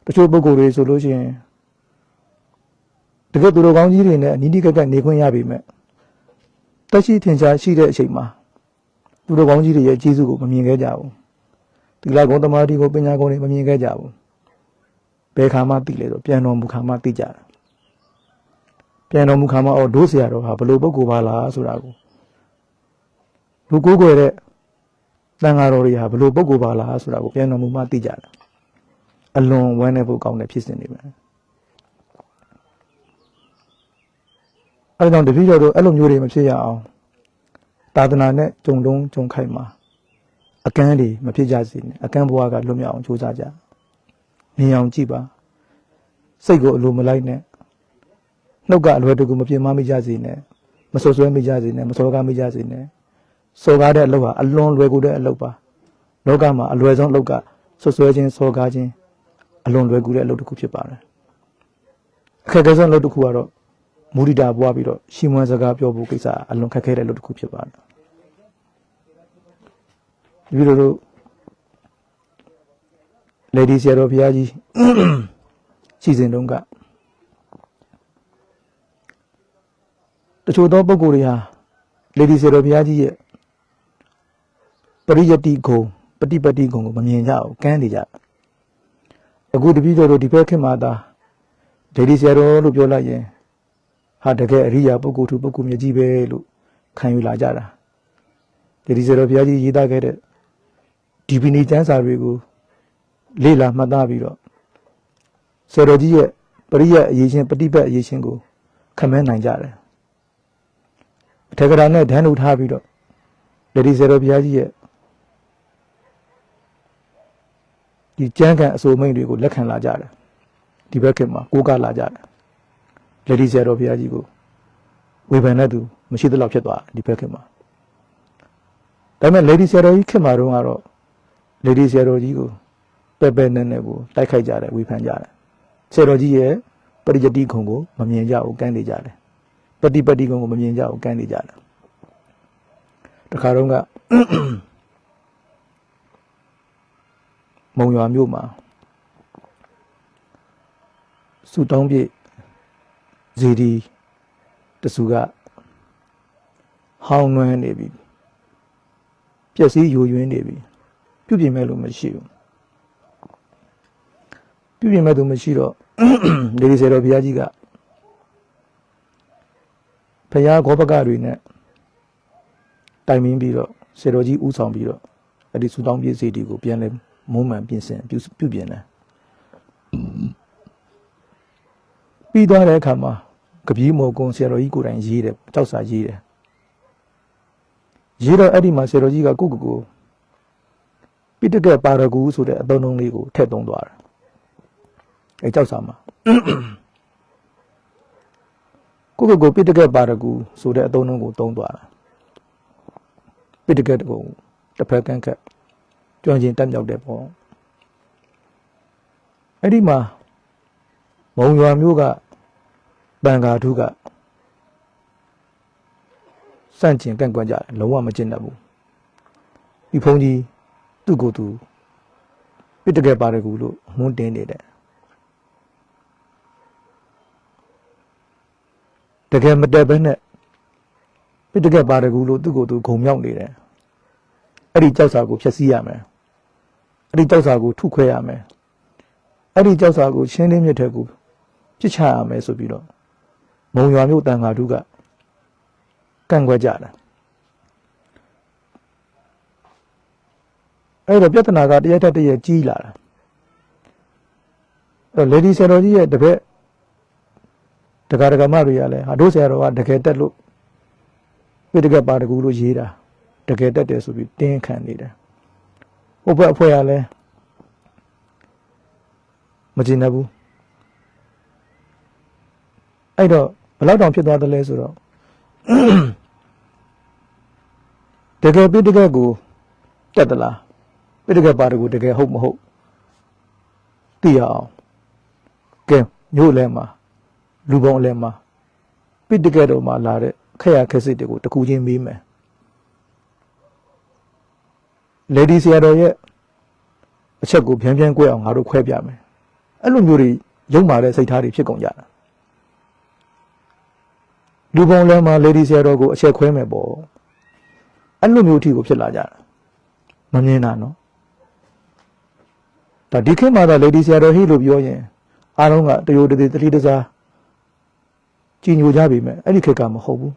တချို့ပုဂ္ဂိုလ်တွေဆိုလို့ရှိရင်တကယ်သူတော်ကောင်းကြီးတွေနဲ့အနီးနီးကပ်ကပ်နေခွင့်ရပြီမဲ့တက်ရှိထင်ရှားရှိတဲ့အချိန်မှာသူတော်ကောင်းကြီးတွေရဲ့ကျေးဇူးကိုမမြင်ခဲ့ကြဘူးသီလဂုဏ်သမာဓိကိုပညာဂုဏ်တွေမမြင်ခဲ့ကြဘူးဘယ်ခါမှသိလဲဆိုပြန်တော်မူခါမှသိကြတာပြန်တော်မူခါမှဒိုးဆရာတော်ဟာဘလို့ပုဂ္ဂိုလ်ပါလားဆိုတာကိုလူကိုးကွယ်တဲ့တန်ဃာတော်တွေဟာဘလို့ပုဂ္ဂိုလ်ပါလားဆိုတာကိုပြန်တော်မူမှသိကြတာအလွန်ဝမ်းနည်းဖို့ကောင်းတဲ့ဖြစ်စဉ်တွေပဲအဲဒါကြောင့်တပည့်တော်တို့အဲ့လိုမျိုးတွေမဖြစ်ရအောင်သာသနာနဲ့ကြုံတုံးကြုံခိုက်မှာအကန်းတွေမဖြစ်ကြစေနဲ့အကန်းဘဝကလွတ်မြောက်အောင်ကြိုးစားကြမြင်အောင်ကြည့်ပါစိတ်ကိုအလိုမလိုက်နဲ့နှုတ်ကအလွယ်တကူမပြင်းမမိကြစေနဲ့မဆွဆွဲမိကြစေနဲ့မစော်ကားမိကြစေနဲ့စော်ကားတဲ့အလုပ်ဟာအလွန်လွယ်ကူတဲ့အလုပ်ပါလောကမှာအလွယ်ဆုံးအလုပ်ကဆွဆွဲခြင်းစော်ကားခြင်းအလွန်လွယ်ကူတဲ့အလုပ်တစ်ခုဖြစ်ပါတယ်အခက်အခဲဆုံးအလုပ်တစ်ခုကတော့မူရိတာပွားပြီးတော့ရှီမွန်စကားပြောဖို့ကိစ္စအလွန်ခက်ခဲတဲ့အလုပ်တစ်ခုဖြစ်ပါတယ်ဒီလိုလိုလေဒီဆရာတော်ဘုရားကြီးရှိစဉ်တုန်းကတချို့သောပုဂ္ဂိုလ်တွေဟာလေဒီဆရာတော်ဘုရားကြီးရဲ့ပရိယတိဂုံပฏิပတိဂုံကိုမမြင်ကြဘူးကန်းနေကြအခုတပည့်တော်တို့ဒီဘက်ခေတ်မှာသာ ဒေဒီဆရာတော်လို့ပြောလိုက်ရင်ဟာတကယ်အရိယာပုဂ္ဂိုလ်သူပုဂ္ဂိုလ်မြတ်ကြီးပဲလို့ခံယူလာကြတာဒေဒီဆရာတော်ဘုရားကြီးရေးသားခဲ့တဲ့ဒီပီနီကျမ်းစာတွေကိုလေ့လာမှတ်သားပြီးတော့ဆရာတော်ကြီးရဲ့ပရိယတ်အရေးချင်းပฏิပတ်အရေးချင်းကိုခမဲနိုင်ကြတယ်အထက်ကရာနဲ့ဓာတ်နှုတ်ထားပြီးတော့ဒေဒီဆရာတော်ဘုရားကြီးရဲ့ဒီကျမ်းဂန်အစိုးမိန်တွေကိုလက်ခံလာကြတယ်ဒီဘက်ခေတ်မှာကိုးကားလာကြတယ်လက်ဒီဆရာတော်ဘုရားကြီးကိုဝေဖန်တဲ့သူမရှိသလောက်ဖြစ်သွားဒီဘက်ခေတ်မှာဒါပေမဲ့လက်ဒီဆရာတော်ကြီးခေတ်မှာတော့လက်ဒီဆရာတော်ကြီးကိုပဲပဲနဲ့နဲ့ကိုတိုက်ခိုက်ကြတယ်ဝေဖန်ကြတယ်ဆရာတော်ကြီးရဲ့ပရိယတိခုံကိုမမြင်ကြဘူးကန့်နေကြတယ်ပฏิပတ်တိခုံကိုမမြင်ကြဘူးကန့်နေကြတယ်တခါတော့ကမုံရွာမြို့မှာစုတောင်းပြည့်ဇီဒီတစုကဟောင်းနှွမ်းနေပြီပျက်စီးယိုယွင်းနေပြီပြုပြင်မဲ့လို့မရှိဘူးပြုပြင်မဲ့သူမရှိတော့ဒေဒီဆရာတော်ဘုရားကြီးကဘုရားဂောပကတွေနဲ့တိုင်ပင်ပြီးတော့ဆရာတော်ကြီးဥဆောင်ပြီးတော့အဲ့ဒီစုတောင်းပြည့်ဇီဒီကိုပြန်လဲမုံမှန်ပြင်ဆင်ပြုပြင်တယ်ပြီးသွားတဲ့အခါမှာကပီးမော်ကွန်ဆရာတော်ကြီးကိုယ်တိုင်ရေးတယ်ကြောက်စာရေးတယ်ရေးတော့အဲ့ဒီမှာဆရာတော်ကြီးကကိုပိဋကပါရဂူဆိုတဲ့အသုံးအနှုန်းလေးကိုထည့်သွင်းသွားတယ်အဲ့ကြောက်စာမှာကိုပိဋကပါရဂူဆိုတဲ့အသုံးအနှုန်းကိုသုံးသွားတာပိဋကကိုတစ်ဖက်ကန့်ခတ်ကျွမ်းကျင်တက်မြောက်တဲ့ပေါ့အဲ့ဒီမှာမုံရွာမျိုးကတန်ဃာထုကစန့်ကျင်ကန့်ကွက်ကြတယ်လုံးဝမကျင့်တတ်ဘူးဒီဘုန်းကြီးသူ့ကိုယ်သူပိဋကပါရဂူလို့မွန်းတင်းနေတယ်တကယ်မတက်ဘဲနဲ့ပိဋကပါရဂူလို့သူ့ကိုယ်သူဂုံမြောက်နေတယ်အဲ့ဒီကြောက်စာကိုဖျက်ဆီးရမယ်အဲ့ဒီကြောက်စာကိုထုခွဲရမယ်အဲ့ဒီကြောက်စာကိုရှင်းလင်းမြစ်တဲ့ကိုပြစ်ချရမယ်ဆိုပြီးတော့မုံရွာမြို့တန်ဃာထုကကန့်ကွက်ကြတာအဲ့တော့ပြဿနာကတရက်ထက်တရက်ကြီးလာတာအဲ့လေဒီဆရာတော်ကြီးရဲ့တပည့်ဒကာဒကာမတွေကလည်းဟာတို့ဆရာတော်ကတကယ်တက်လို့ပိဋကပါရဂူလို့ရေးတာတကယ်တက်တယ်ဆိုပြီးတင်းခံနေတယ်ဟိုဘက်အဖွဲ့ကလည်းမကျင်တတ်ဘူးအဲ့တော့ဘယ်လောက်တောင်ဖြစ်သွားသလဲဆိုတော့တကယ်ပိဋကကိုတက်သလားပိဋကပါရဂူတကယ်ဟုတ်မဟုတ်သိရအောင်ကဲမြို့လဲမှာလူပေါင်းလဲမှာပိဋကတော်မှာလာတဲ့ခက်ရခက်စစ်တွေကိုတကူချင်းမေးမယ်လေဒီဆရာတော်ရဲ့အချက်ကိုပြန်ကွဲအောင်ငါတို့ခွဲပြမယ်အဲ့လိုမျိုးတွေရုံမာတဲ့စိတ်ထားတွေဖြစ်ကုန်ကြတာလူပေါင်းလဲမှာလေဒီဆရာတော်ကိုအချက်ခွဲမယ်ပေါ့အဲ့လိုမျိုးအထိကိုဖြစ်လာကြတာမမြင်တာနော်ဒါဒီခေတ်မှာတော့လေဒီဆရာတော်ဟိလို့ပြောရင်အားလုံးကတရိုတတိတစားကြည်ညိုကြပြီမဲ့အဲ့ဒီခေတ်ကမဟုတ်ဘူး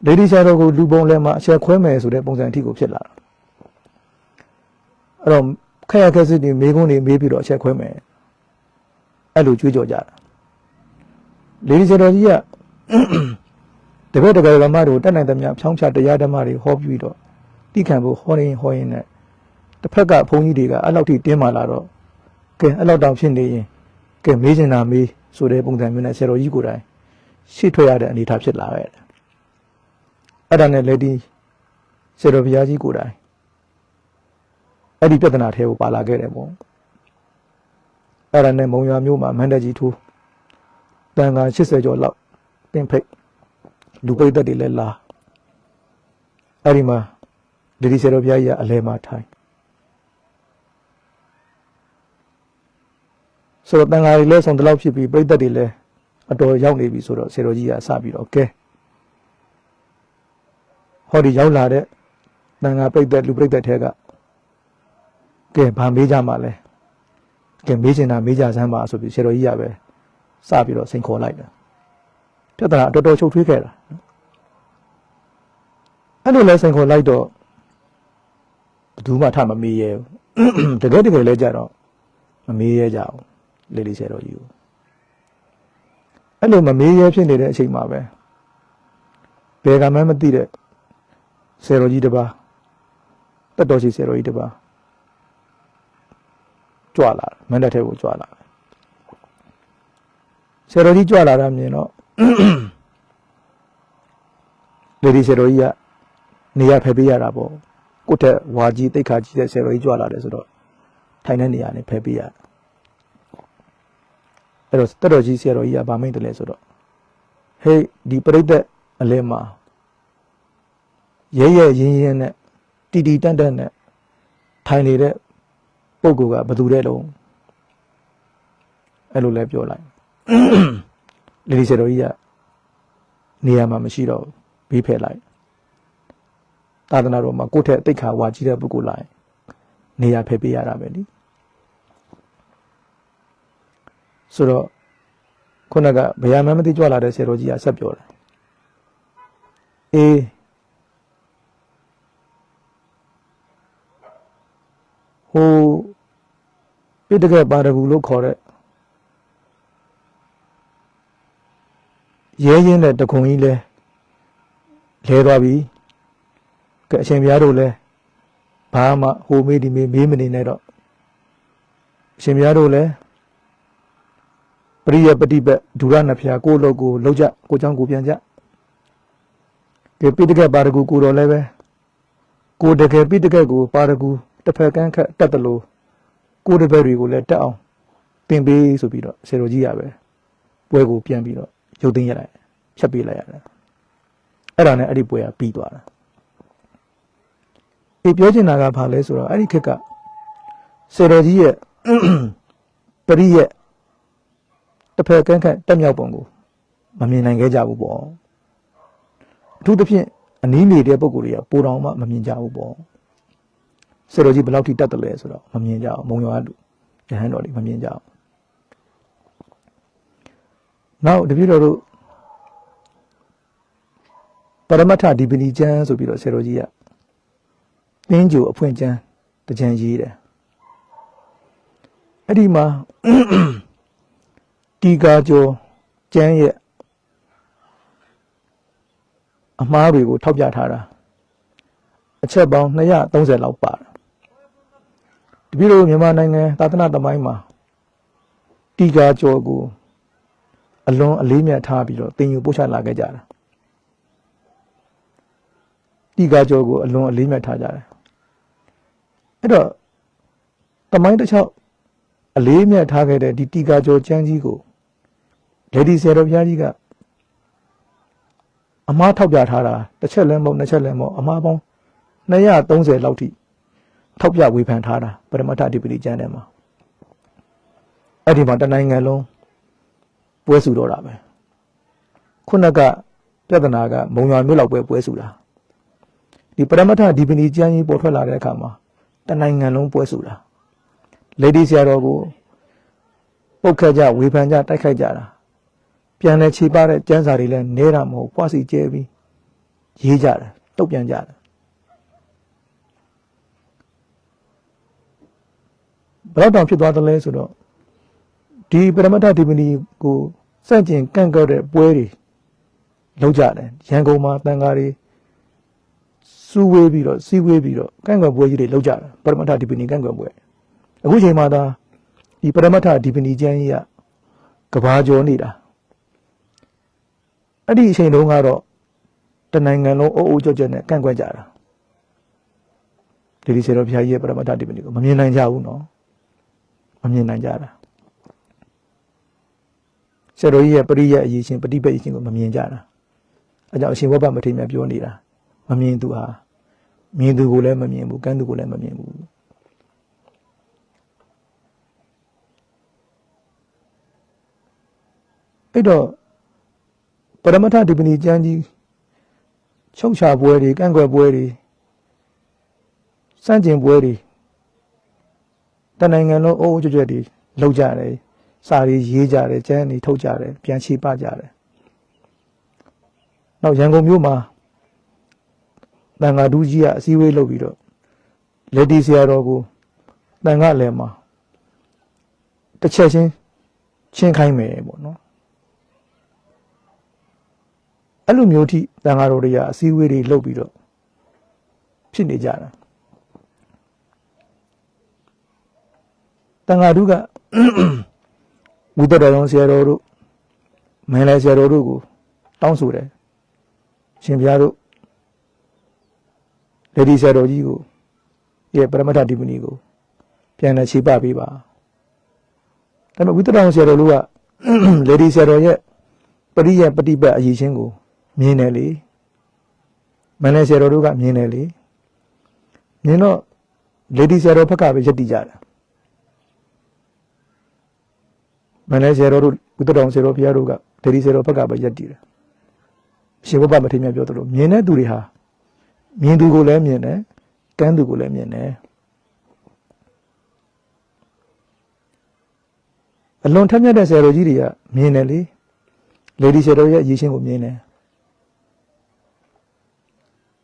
လေဒီဆရာတော်ကိုလူပေါင်းလဲမှာအချက်ခွဲမယ်ဆိုတဲ့ပုံစံအထိကိုဖြစ်လာတာအဲ့တော့ခက်ရခက်စစ်တွေမေးခွန်းတွေမေးပြီးတော့အချက်ခွဲမယ်အဲ့လိုကြွေးကြော်ကြတာလေဒီဆရာတော်ကြီးကတပည့်တကယ်ကမတို့တက်နိုင်သမျှဖြောင်းချတရားဓမ္မတွေဟောပြီးတော့တိခံဖို့ဟောရင်နဲ့တစ်ဖက်ကဘုန်းကြီးတွေကအဲ့လောက်ထိတင်းမာလာတော့ကဲအဲ့လောက်တောင်ဖြစ်နေရင်ကဲမေးချင်တာမေးဆိုတဲ့ပုံစံမျိုးနဲ့ဆရာတော်ကြီးကိုယ်တိုင်ရှေ့ထွက်ရတဲ့အနေအထားဖြစ်လာခဲ့တယ်အဲ့ဒါနဲ့လေဒီဆရာတော်ဘုရားကြီးကိုယ်တိုင်အဲ့ဒီပြဿနာထဲကိုပါလာခဲ့တယ်ပေါ့အဲ့ဒါနဲ့မုံရွာမြို့မှာမန္တကြီးထိုးတန်ခါ80ကျော်လောက်ပင်ဖိတ်လူပိတ်သက်တွေလည်းလာအဲ့ဒီမှာလေဒီဆရာတော်ဘုရားကြီးကအလဲမှာထိုင်ဆိုတော့တန်ခါတွေလည်းဆုံးတလောက်ဖြစ်ပြီးပိတ်သက်တွေလည်းအတော်ရောက်နေပြီဆိုတော့ဆရာတော်ကြီးကအစပြီးတော့ကဲဟောဒီရောက်လာတဲ့တန်ခါပိတ်သက်လူပိတ်သက်ထဲကကဲဗာမေးကြမှာလဲ ကဲမေးချင်တာမေးကြစမ်းပါဆိုပြီးဆရာတော်ကြီးကပဲစပြီးတော့စိန်ခေါ်လိုက်တယ်ပြဿနာတော်တော်ချုပ်ထွေးခဲ့တာအဲ့လိုလဲစိန်ခေါ်လိုက်တော့ဘယ်သူမှထမမေးရဲဘူးတကယ်လဲကြတော့မမေးရဲကြဘူးလေဒီဆရာတော်ကြီးကိုအဲ့လိုမမေးရဲဖြစ်နေတဲ့အချိန်မှာပဲဘယ်ကမှမသိတဲ့ဆရာတော်ကြီးတစ်ပါးတတ်တော်ရှိဆရာတော်ကြီးတစ်ပါးကြွလာမန္တထဲကိုကြွလာဆရာတော်ကြီးကြွလာတာမြင်တော့လေဒီဆရာတော်ကြီးကနေရာဖယ်ပေးရတာပေါ့ကိုယ့်ထက်ဝါကြီးတိတ်ခါကြီးတဲ့ဆရာတော်ကြီးကြွလာတယ်ဆိုတော့ထိုင်တဲ့နေရာနဲ့ဖယ်ပေးရအဲ့တော့တတ်တော်ကြီးဆရာတော်ကြီးကဗာမိတ်တယ်လဲဆိုတော့ဟေးဒီပရိသတ်အလဲမှာရဲရဲရင်းရင်းနဲ့တီတီတန့်တန့်နဲ့ထိုင်နေတဲ့ပုဂ္ဂိုလ်ကဘယ်သူတဲ့လုံးအဲ့လိုလဲပြောလိုက်လေဒီဆရာတော်ကြီးကနေရာမှာမရှိတော့ဘေးဖယ်လိုက်သာသနာတော်မှာကိုယ့်ထက်တိတ်ခါဝါကြီးတဲ့ပုဂ္ဂိုလ်လိုက်နေရာဖယ်ပေးရတာပဲလीဆိုတော့ခုနကဘယ်မှမသိကြွလာတဲ့ဆရာတော်ကြီးကဆက်ပြောတယ်အေးဟိုပိဋကပါရဂူလို့ခေါ်တဲ့ရဲရင်တဲ့တခုံကြီးလဲလဲသွားပြီကဲအရှင်ဘုရားတို့လဲဘာမှဟိုမေးဒီမေးမနေနဲ့တော့အရှင်ဘုရားတို့လဲပရိယပฏิပတ်ဒုရဏဖျားကိုလောက်ကိုလောက်ကြကိုเจ้าကိုပြန်ကြကဲပိဋကပါရဂူကိုတော်လဲပဲကိုတကယ်ပိဋကကိုပါရဂူတစ်ဖက်ကန်းခတ်တက်တယ်လို့ကိုတပည့်တွေကိုလည်းတက်အောင်သင်ပေးဆိုပြီးတော့ဆရာတော်ကြီးကပဲပွဲကိုပြန်ပြီးတော့ရုပ်သိမ်းရလိုက်ဖြတ်ပေးလိုက်ရတယ်အဲ့ဒါနဲ့အဲ့ဒီပွဲကပြီးသွားတာအေးပြောချင်တာကဘာလဲဆိုတော့အဲ့ဒီခေတ်ကဆရာတော်ကြီးရဲ့ပရိယတစ်ဖက်ကန်းခတ်တက်မြောက်ပုံကိုမမြင်နိုင်ခဲ့ကြဘူးပေါ့အထူးသဖြင့်အနည်းနေတဲ့ပုံကိုယ်တွေကပိုတော်မှမမြင်ကြဘူးပေါ့ဆရာတော်ကြီးဘယ်လောက်ထိတတ်တယ်လဲဆိုတော့မမြင်ကြအောင်မုံရွာလူရဟန်းတော်တွေမမြင်ကြအောင်နောက်တပည့်တော်တို့ပရမတ္ထဒီပဏိကျမ်းဆိုပြီးတော့ဆရာတော်ကြီးကသင်္ကြိုအဖွင့်ကျမ်းတကြံရေးတယ်အဲ့ဒီမှာတီကာကျော်ကျမ်းရဲ့အမှားတွေကိုထောက်ပြထားတာအချက်ပေါင်း230လောက်ပါတယ်တပည့်တော်မြန်မာနိုင်ငံသာသနာသမိုင်းမှာတီကာကျော်ကိုအလွန်အလေးမြတ်ထားပြီးတော့သင်ယူပို့ချလာခဲ့ကြတာတီကာကျော်ကိုအလွန်အလေးမြတ်ထားကြတယ်အဲ့တော့သမိုင်းတစ်လျှောက်အလေးမြတ်ထားခဲ့တဲ့ဒီတီကာကျော်ကျမ်းကြီးကိုလေဒီဆရာတော်ဘုရားကြီးကအမှားထောက်ပြထားတာတစ်ချက်လဲမဟုတ်နှစ်ချက်လဲမဟုတ်အမှားပေါင်း230လောက်ထိထောက်ပြဝေဖန်ထားတာပရမတ္ထအဓိပတိကျမ်းထဲမှာအဲ့ဒီမှာတနိုင်ငံလုံးပွဲစုတော့တာပဲခုနကပြဿနာကမုံရွာမြို့လောက်ပွဲစုတာဒီပရမတ္ထအဓိပတိကျမ်းကြီးပေါ်ထွက်လာတဲ့အခါမှာတနိုင်ငံလုံးပွဲစုတာလေဒီဆရာတော်ကိုပုတ်ခတ်ကြဝေဖန်ကြတိုက်ခိုက်ကြတာပြန်လဲခြေပါတဲ့ကျမ်းစာတွေလည်းနေတာမဟုတ်ပွားစီကျဲပြီးရေးကြတယ်တုတ်ပြန်ကြတယ်ဘယ်တော့ဖြစ်သွားသလဲဆိုတော့ဒီပရမတ္ထဒီပဏီကိုစန့်ကျင်ကန့်ကွက်တဲ့ပွဲတွေလုပ်ကြတယ်ရန်ကုန်မှာတန်ဃာတွေစုဝေးပြီးတော့စီဝေးပြီးတော့ကန့်ကွက်ပွဲကြီးတွေလုပ်ကြတယ်ပရမတ္ထဒီပဏီကန့်ကွက်ပွဲအခုချိန်မှာသာဒီပရမတ္ထဒီပဏီကျမ်းကြီးကကဘာကျော်နေတာအဲ့ဒီအချိန်တုန်းကတော့တနိုင်ငံလုံးအိုးအိုးကြော့ကြော့နဲ့ကန့်ကွက်ကြတာဒီဆရာတော်ဘုရားကြီးရဲ့ပရမတ္ထဒီပဏီကိုမမြင်နိုင်ကြဘူးနော်မမြင်နိုင်ကြတာဆရာတော်ကြီးရဲ့ပရိယအရေးချင်းပฏิပတ်အရေးချင်းကိုမမြင်ကြတာအဲကြောင့်အရှင်ဝဘမထေရမြတ်ပြောနေတာမမြင်သူဟာမြင်သူကိုလည်းမမြင်ဘူးကန်းသူကိုလည်းမမြင်ဘူးအဲ့တော့ပရမတ္ထဒီပဏီကျမ်းကြီးချုပ်ချပွဲတွေကန့်ကွက်ပွဲတွေစန့်ကျင်ပွဲတွေတနိုင်ငံလုံးအိုးအိုးကြွကြွတွေ လောက်ကြတယ်စာရီရေးကြတယ်ကျန်းနေထုတ်ကြတယ်ပြန်ချေပကြတယ်နောက်ရန်ကုန်မြို့မှာတန်ဃာတူးကြီးကအစည်းအဝေးလုပ်ပြီးတော့လက်ဒီဆရာတော်ကိုတန်ဃာလည်းမှာတစ်ချက်ချင်းခိုင်းမယ်ပေါ့နော်အဲ့လိုမျိုးထိတန်ဃာတော်တွေကအစည်းအဝေးတွေလုပ်ပြီးတော့ဖြစ်နေကြတာတန်ဃာတူးကဝိတ္တတော်ဆရာတော်တို့မင်းလည်းဆရာတော်တို့ကိုတောင်းဆိုတယ်ရှင်ဘုရားတို့လက်ဒီဆရာတော်ကြီးကိုရဲ့ပရမတ္ထဒီပဏီကိုပြန်လဲခြေပပေးပါဒါပေမဲ့ဝိတ္တတော်ဆရာတော်တို့ကလက်ဒီဆရာတော်ရဲ့ပရိယပฏิပတ်အရေးချင်းကိုမြင်တယ်လေမင်းလည်းဆရာတော်တို့ကမြင်တယ်လေမြင်တော့လက်ဒီဆရာတော်ဘက်ကပဲယက်တည်ကြတာမင်းလည်းဆရာတော်တို့ဝိတ္တတော်ဆရာတော်ဘုရားတို့ကလက်ဒီဆရာတော်ဘက်ကပဲယက်တည်တယ်ရှင်ဘုရားမထေရမြတ်ပြောသလိုမြင်တဲ့သူတွေဟာမြင်သူကိုလည်းမြင်တယ်ကမ်းသူကိုလည်းမြင်တယ်အလွန်ထက်မြက်တဲ့ဆရာတော်ကြီးတွေကမြင်တယ်လေလေဒီဆရာတော်ရဲ့အရေးချင်းကိုမြင်တယ်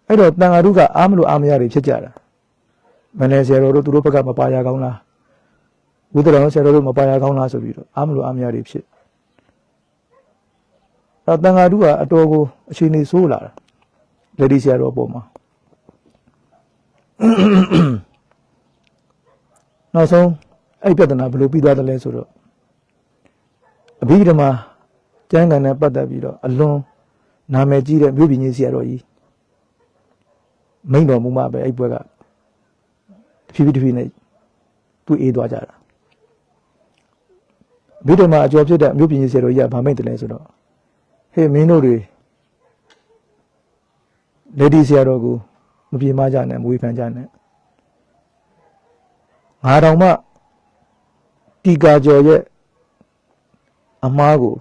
အဲ့တော့တန်ဃာတို့ကအားမလို့အားမရတွေဖြစ်ကြတာမင်းလည်းဆရာတော်တို့သူတို့ဘက်ကမပါရကောင်းလားဝိတ္တတော်ဆရာတော်တို့မပါရကောင်းလားဆိုပြီးတော့အားမလို့အားမရတွေဖြစ်အဲ့တန်ဃာတို့ကအတော်ကိုအချိန်နေဆိုးလာတာလေဒီဆရာတော်ပေါ်မှာနောက်ဆုံးအဲ့ပြဿနာဘယ်လိုပြီးသွားတယ်လဲဆိုတော့အဘိဓမ္မာကျမ်းဂန်နဲ့ပတ်သက်ပြီးတော့အလွန်နာမည်ကြီးတဲ့မြို့ပြည်ကြီးဆရာတော်ကြီးမိန့်တော်မူမှပဲအဲ့ဘွဲကတဖြည်းဖြည်းနဲ့သူ့အေးသွားကြတာအဘိဓမ္မာအကျော်ဖြစ်တဲ့မြို့ပြည်ကြီးဆရာတော်ကြီးကဗာမိတ်တယ်လဲဆိုတော့ဟေးမင်းတို့တွေလေဒီဆရာတော်ကိုမပြေမကြနဲ့မဝေဖန်ကြနဲ့ငါတော်မှတီကာကျော်ရဲ့အမားကို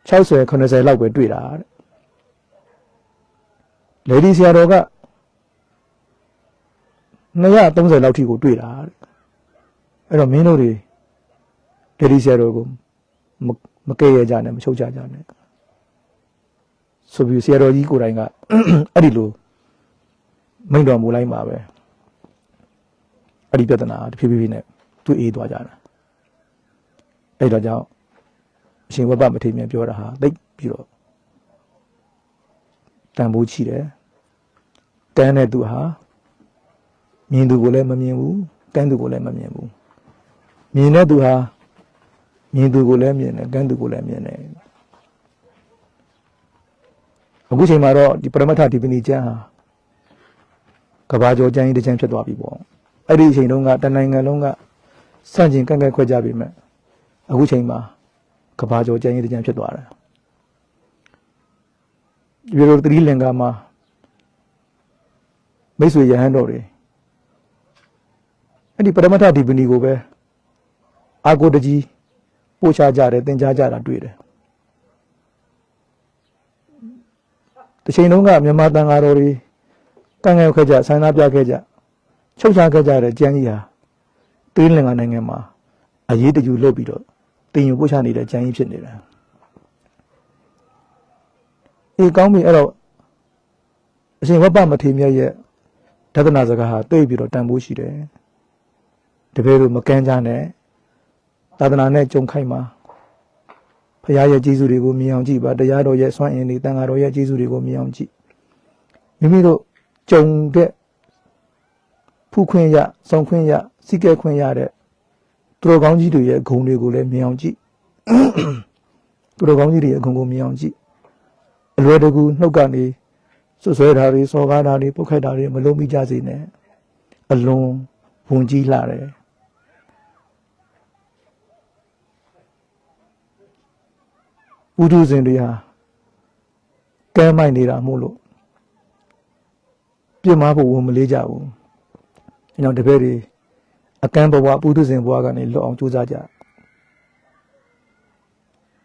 60 80လောက်ပဲတွေ့တာတဲ့လေဒီဆရာတော်က230လောက်ထိကိုတွေ့တာတဲ့အဲ့တော့မင်းတို့တွေလေဒီဆရာတော်ကိုမကဲရကြနဲ့မချုပ်ကြကြနဲ့ဆိုပြီးဆရာတော်ကြီးကိုယ်တိုင်ကအဲ့ဒီလိုမိန့်တော်မူလိုက်မှာပဲအဲ့ဒီပြဿနာတဖြည်းဖြည်းနဲ့သူ့အေးသွားကြတာအဲ့တော့ကြောင့်အရှင်ဝဘမထေရမြတ်ပြောတာဟာသိပြီးတော့တန်ဖိုးရှိတယ်တန်းတဲ့သူဟာမြင်သူကိုလည်းမမြင်ဘူးကန်းသူကိုလည်းမမြင်ဘူးမြင်တဲ့သူဟာမြင်သူကိုလည်းမြင်တယ်ကန်းသူကိုလည်းမြင်တယ်အခုချိန်မှာတော့ဒီပရမတ္ထဒီပဏိကျမ်းဟာကဘာကျော်ကျမ်းကြီးတစ်ကျမ်းဖြစ်သွားပြီပေါ့အဲ့ဒီအချိန်တုန်းကတနိုင်ငံလုံးကစန့်ကျင်ကန့်ကွက်ခွဲကြပြီမဲ့အခုချိန်မှာကဘာကျော်ကျမ်းကြီးတစ်ကျမ်းဖြစ်သွားတယ်ဒီလိုသတိလင်္ကာမှာမိတ်ဆွေရဟန်းတော်တွေအဲ့ဒီပရမတ္ထဒီပဏိကိုပဲအာကိုတကြီးပို့ချကြတယ်သင်ကြားကြတာတွေ့တယ်တချိန်လုံးကမြန်မာတန်ဃာတော်တွေကန့်ကွက်ခဲ့ကြဆန္ဒပြခဲ့ကြချုပ်ချခဲ့ကြတဲ့ကျမ်းကြီးဟာသီလင်္ကာနိုင်ငံမှာအရေးတယူလုပ်ပြီးတော့တင်ယူပို့ချနေတဲ့ကျမ်းကြီးဖြစ်နေတယ်အေးကောင်းပြီအဲ့တော့အရှင်ဝဘမထေရမြတ်ရဲ့ဒသနာစကားဟာသိပြီးတော့တန်ဖိုးရှိတယ်တပည့်တို့မကန်းကြနဲ့သာသနာနဲ့ကြုံခိုက်မှာဖရာရဲ့ကျေးဇူးတွေကိုမြင်အောင်ကြည့်ပါတရားတော်ရဲ့စွမ်းအင်တွေတန်ခါတော်ရဲ့ကျေးဇူးတွေကိုမြင်အောင်ကြည့်မိမိတို့ကြုံတဲ့ဖူးခွင့်ရဆောင်ခွင့်ရစိကဲခွင့်ရတဲ့သူတော်ကောင်းကြီးတွေရဲ့ဂုဏ်တွေကိုလည်းမြင်အောင်ကြည့်သူတော်ကောင်းကြီးတွေရဲ့ဂုဏ်ကိုမြင်အောင်ကြည့်အလွယ်တကူနှုတ်ကနေဆွဆွဲတာတွေစော်ကားတာတွေပုတ်ခိုက်တာတွေမလုံးမိကြစေနဲ့အလွန်ဝန်ကြီးလာတယ်ဥဒုဇင်တွေဟာကဲမိုက်နေတာမို့လို့ပြစ်မှားဖို့ဝန်မလေးကြဘူး။အဲကြောင့်တပည့်တွေအကန့်ဘဝပုဒုဇင်ဘဝကနေလွတ်အောင်ကြိုးစားကြ။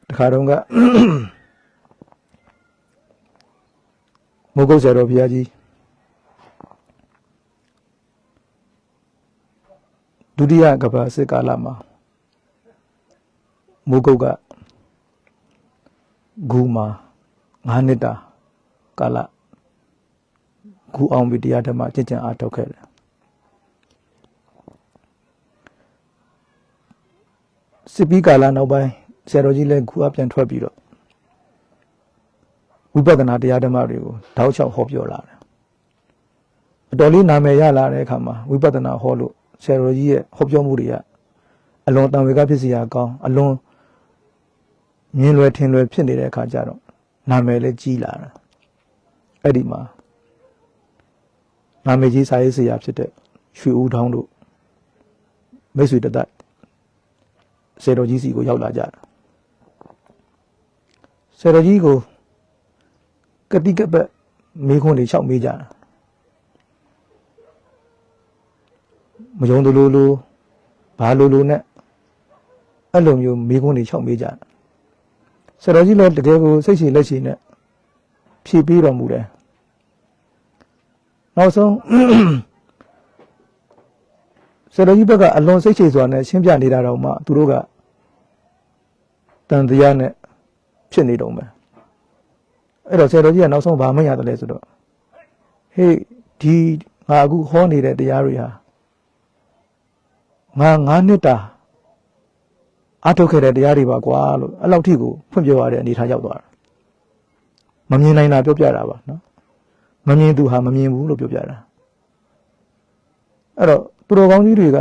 တခါတုန်းကမိုးကုတ်ဆရာတော်ဘုရားကြီးဒုတိယကမ္ဘာစစ်ကာလမှာ မိုးကုတ်ကဂူမှာ9 နှစ်တာကာလဂူအောင်ပြီးတရားဓမ္မကျင့်ကြံအားထုတ်ခဲ့တယ်စစ်ပြီးကာလနောက်ပိုင်းဆရာတော်ကြီးလည်းဂူအပြန်ထွက်ပြီးတော့ဝိပဿနာတရားဓမ္မတွေကိုတောက်ချောက်ဟောပြောလာတယ်အတော်လေးနာမည်ရလာတဲ့အခါမှာဝိပဿနာဟောလို့ဆရာတော်ကြီးရဲ့ဟောပြောမှုတွေကအလွန်တန်ဝေကဖြစ်စရာကောင်းအလွန်မြင်လွယ်ထင်လွယ်ဖြစ်နေတဲ့အခါကျတော့နာမည်လည်းကြီးလာတယ်အဲ့ဒီမှာနာမည်ကြီးစာရေးဆရာဖြစ်တဲ့ရွှေဦးထောင်းတို့မိတ်ဆွေတသက်ဆရာတော်ကြီးစီကိုရောက်လာကြတယ်ဆရာတော်ကြီးကိုကတိကပတ်မေးခွန်းတွေလျှောက်မေးကြတယ်မယုံတလို့လို့ဘာလို့နဲ့အဲ့လိုမျိုးမေးခွန်းတွေလျှောက်မေးကြတယ်ဆရာတော်ကြီးလည်းတကယ်ကိုစိတ်ရှိလက်ရှိနဲ့ဖြေပေးတော်မူတယ်နောက်ဆုံးဆရာတော်ကြီးဘက်ကအလွန်စိတ်ချစွာနဲ့ရှင်းပြနေတာတော့မှသူတို့ကတန်တရားနဲ့ဖြစ်နေတော့မယ်အဲ့တော့ဆရာတော်ကြီးကနောက်ဆုံးဘာမှမရတယ်လဲဆိုတော့ဟေးဒီငါအခုဟောနေတဲ့တရားတွေဟာငါ9 နှစ်တာအထုတ်ခဲ့တဲ့တရားတွေပါကွာလို့အဲ့လောက်ထိကိုဖွင့်ပြရတဲ့အနေထားရောက်သွားတာမမြင်နိုင်တာပြောပြတာပါနော်မမြင်သူဟာမမြင်ဘူးလို့ပြောပြတာအဲ့တော့သူတော်ကောင်းကြီးတွေက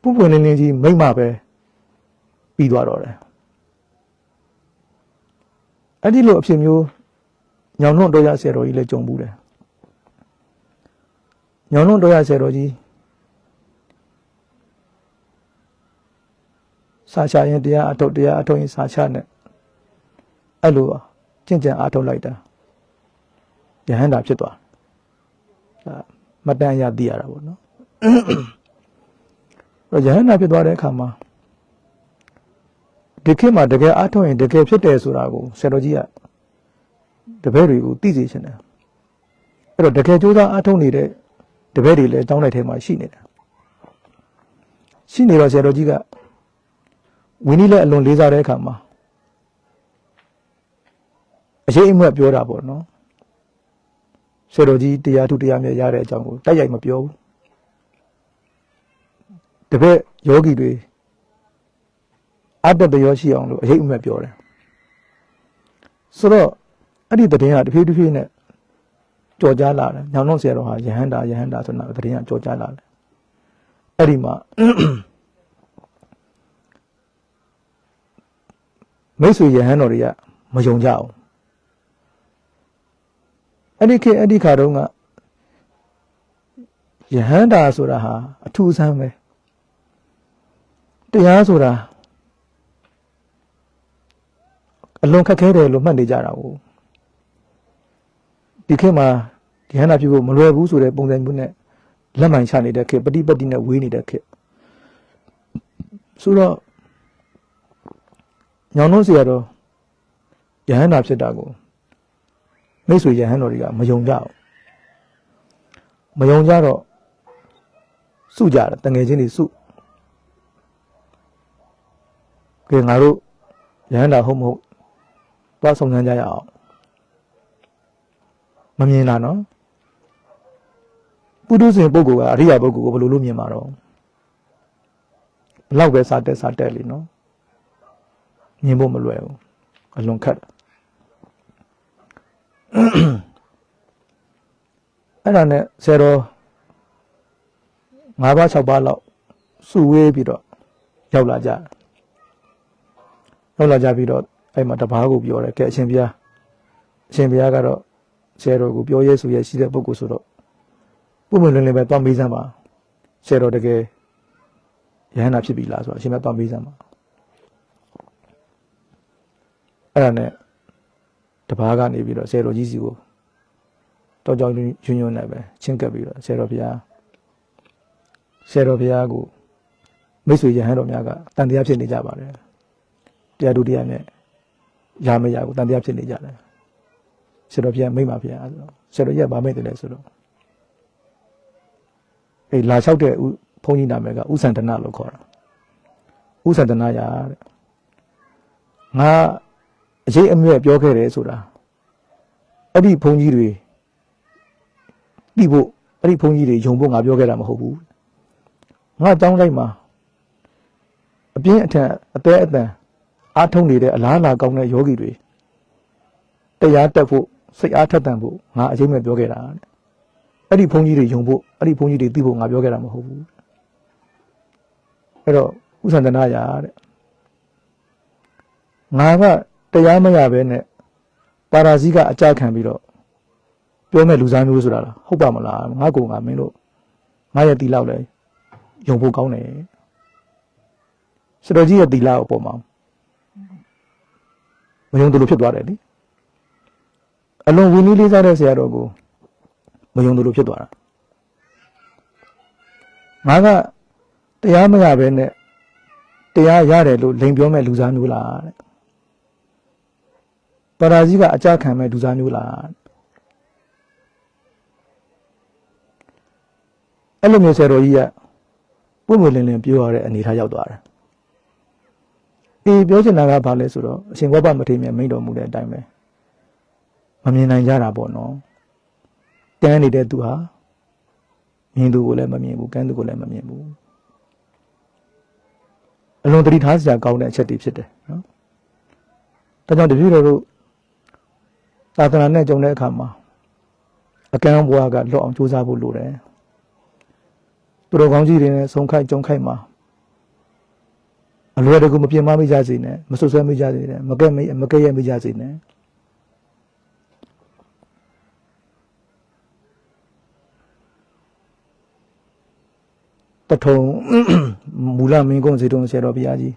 ပုပွင့်လင်းလင်းကြီးမိမ့်မပဲပြီးသွားတော့တယ်အဲ့ဒီလိုအဖြစ်မျိုးညောင်နှုတ်တော်ရဆရာတော်ကြီးလည်းကြုံဘူးတယ်ညောင်နှုတ်တော်ရဆရာတော်ကြီးစာချရင်တရားအထုတ်ရင်စာချနဲ့အဲ့လိုကျင့်ကြံအားထုတ်လိုက်တာယဟန္တာဖြစ်သွားဒါမတန်ရသိရတာပေါ့နော်အဲ့ယဟန္တာဖြစ်သွားတဲ့အခါမှာဒီခေတ်မှာတကယ်အားထုတ်ရင်တကယ်ဖြစ်တယ်ဆိုတာကိုဆရာတော်ကြီးကတပည့်တွေကိုသိစေချင်တယ်အဲ့တော့တကယ်ကြိုးစားအားထုတ်နေတဲ့တပည့်တွေလည်းတောင်းတဲ့ထဲမှာရှိနေတယ်ရှိနေတော့ဆရာတော်ကြီးကဝင်းကြီးလည်းအလွန်လေးစားတဲ့အခါမှာအရေးအမွက်ပြောတာပေါ့နော်ဆရာတော်ကြီးတရားထုတရားမြတ်ရတဲ့အကြောင်းကိုတိုက်ရိုက်မပြောဘူးတပည့်ယောဂီတွေအတ္တတရောရှိအောင်လို့အရေးအမွက်ပြောတယ်ဆိုတော့အဲ့ဒီတည်င်းကတဖြည်းဖြည်းနဲ့ကြော်ကြားလာတယ်ညောင်နှုတ်ဆရာတော်ဟာယဟန္တာဆိုတာတည်င်းကကြော်ကြားလာတယ်အဲ့ဒီမှာမိတ်ဆွေယဟန်တော်တွေကမယုံကြအောင်အဲ့ဒီခါတုန်းကယဟန္တာဆိုတာဟာအထူးဆန်းပဲတရားဆိုတာအလွန်ခက်ခဲတယ်လို့မှတ်နေကြတာကိုဒီခေတ်မှာယဟန္တာပြုဖို့မလွယ်ဘူးဆိုတဲ့ပုံစံမျိုးနဲ့လက်မှန်ချနေတဲ့ခေတ်ပฏิပတ်တိနဲ့ဝေးနေတဲ့ခေတ်ဆိုတော့ညောင်နှုတ်ဆရာတော်ယဟန္တာဖြစ်တာကိုမိတ်ဆွေယဟန်တော်တွေကမယုံကြဘူးမယုံကြတော့စုကြတယ်တငယ်ချင်းတွေစုကဲငါတို့ယဟန္တာဟုတ်မဟုတ်သွားဆောင်ခံကြရအောင်မမြင်တာနော်ပုထုဇဉ်ပုဂ္ဂိုလ်ကအရိယာပုဂ္ဂိုလ်ကိုဘယ်လိုလုပ်မြင်မှာတော့ဘလောက်ပဲစာတက်လေနော်မြင်ဖို့မလွယ်ဘူးအလွန်ခက်အဲ့ဒါနဲ့ဆရာတော်5 ပါး 6 ပါးလောက်စုဝေးပြီးတော့ရောက်လာကြပြီးတော့အဲ့မှာတပါးကိုပြောတယ်ကဲအရှင်ဘုရားကတော့ဆရာတော်ကိုပြောရဲဆိုရဲရှိတဲ့ပုဂ္ဂိုလ်ဆိုတော့ပုံမှန်လင်းလင်းပဲသွားမေးစမ်းပါဆရာတော်တကယ်ယဟန္တာဖြစ်ပြီလားဆိုတော့အရှင်ဘုရားသွားမေးစမ်းပါအဲ့ဒါနဲ့တပါးကနေပြီးတော့ဆရာတော်ကြီးစီကိုတော့ကြောင်ညွညွနဲ့ပဲချင်းကပ်ပြီးတော့ဆရာတော်ဘုရားကိုမိတ်ဆွေယဟန်တော်များကတန်တရားဖြစ်နေကြပါတယ်တရားဒုတရားနဲ့ရာမရကိုတန်တရားဖြစ်နေကြတယ်ဆရာတော်ဘုရားမိတ်ပါဘုရားဆိုတော့ဆရာတော်ကြီးကဗာမိတ်တယ်လဲဆိုတော့အေးလာလျှောက်တဲ့ဘုန်းကြီးနာမည်ကဥစန္ဒနာလို့ခေါ်တာဥစန္ဒနာရာတဲ့ ငါအရေးအမြဲပြောခဲ့တယ်ဆိုတာအဲ့ဒီဘုန်းကြီးတွေတိဖို့အဲ့ဒီဘုန်းကြီးတွေယုံဖို့ငါပြောခဲ့တာမဟုတ်ဘူးငါတောင်းလိုက်မှာအပြင်းအထန်အသေးအတန်အားထုတ်နေတဲ့အလားအလာကောင်းတဲ့ယောဂီတွေတရားတက်ဖို့စိတ်အားထက်သန်ဖို့ငါအရေးမဲ့ပြောခဲ့တာတဲ့အဲ့ဒီဘုန်းကြီးတွေယုံဖို့အဲ့ဒီဘုန်းကြီးတွေသိဖို့ငါပြောခဲ့တာမဟုတ်ဘူးအဲ့တော့ဥစ္စာတနာရာတဲ့ငါကတရားမရဘဲနဲ့ပါရာဇိကအကြခံပြီးတော့ပြောမဲ့လူစားမျိုးဆိုတာလားဟုတ်ပါမလားငါကောင်ကမင်းတို့ငါရဲ့တီလောက်လဲယုံဖို့ကောင်းတယ်စတော်ကြီးရဲ့တီလောက်အပေါ်မှာမယုံတယ်လို့ဖြစ်သွားတယ်လေအလွန်ဝီနည်းလေးစားတဲ့ဆရာတော်ကိုမယုံတယ်လို့ဖြစ်သွားတာငါကတရားမရဘဲနဲ့တရားရတယ်လို့လိန်ပြောမဲ့လူစားမျိုးလားတဲ့ပါရာဇိကအကြခံမဲ့လူစားမျိုးလားအဲ့လိုမျိုးဆရာတော်ကြီးကပုံမလင်းလင်းပြောရတဲ့အနေထားရောက်သွားတယ်အေးပြောချင်တာကဘာလဲဆိုတော့အရှင်ဘောပမထေရမိန့်တော်မူတဲ့အတိုင်းပဲမမြင်နိုင်ကြတာပေါ့နော်တန်းနေတဲ့သူဟာမြင်သူကိုလည်းမမြင်ဘူးကန်းသူကိုလည်းမမြင်ဘူးအလွန်တတိထားစရာကောင်းတဲ့အချက်တွေဖြစ်တယ်နော်ဒါကြောင့်တပည့်တော်တို့သာသနာနဲ့ကြုံတဲ့အခါမှာအကန့်ဘွားကလွတ်အောင်ကြိုးစားဖို့လိုတယ်သူတော်ကောင်းကြီးတွေနဲ့ဆုံခိုက်ကြုံခိုက်မှာအလွယ်တကူမပြင်းမမိကြစေနဲ့မဆွဆွဲမိကြစေနဲ့မကဲ့ရဲ့မိကြစေနဲ့တထုံမူလမင်းကုန်းစေတုံဆရာတော်ဘုရားကြီး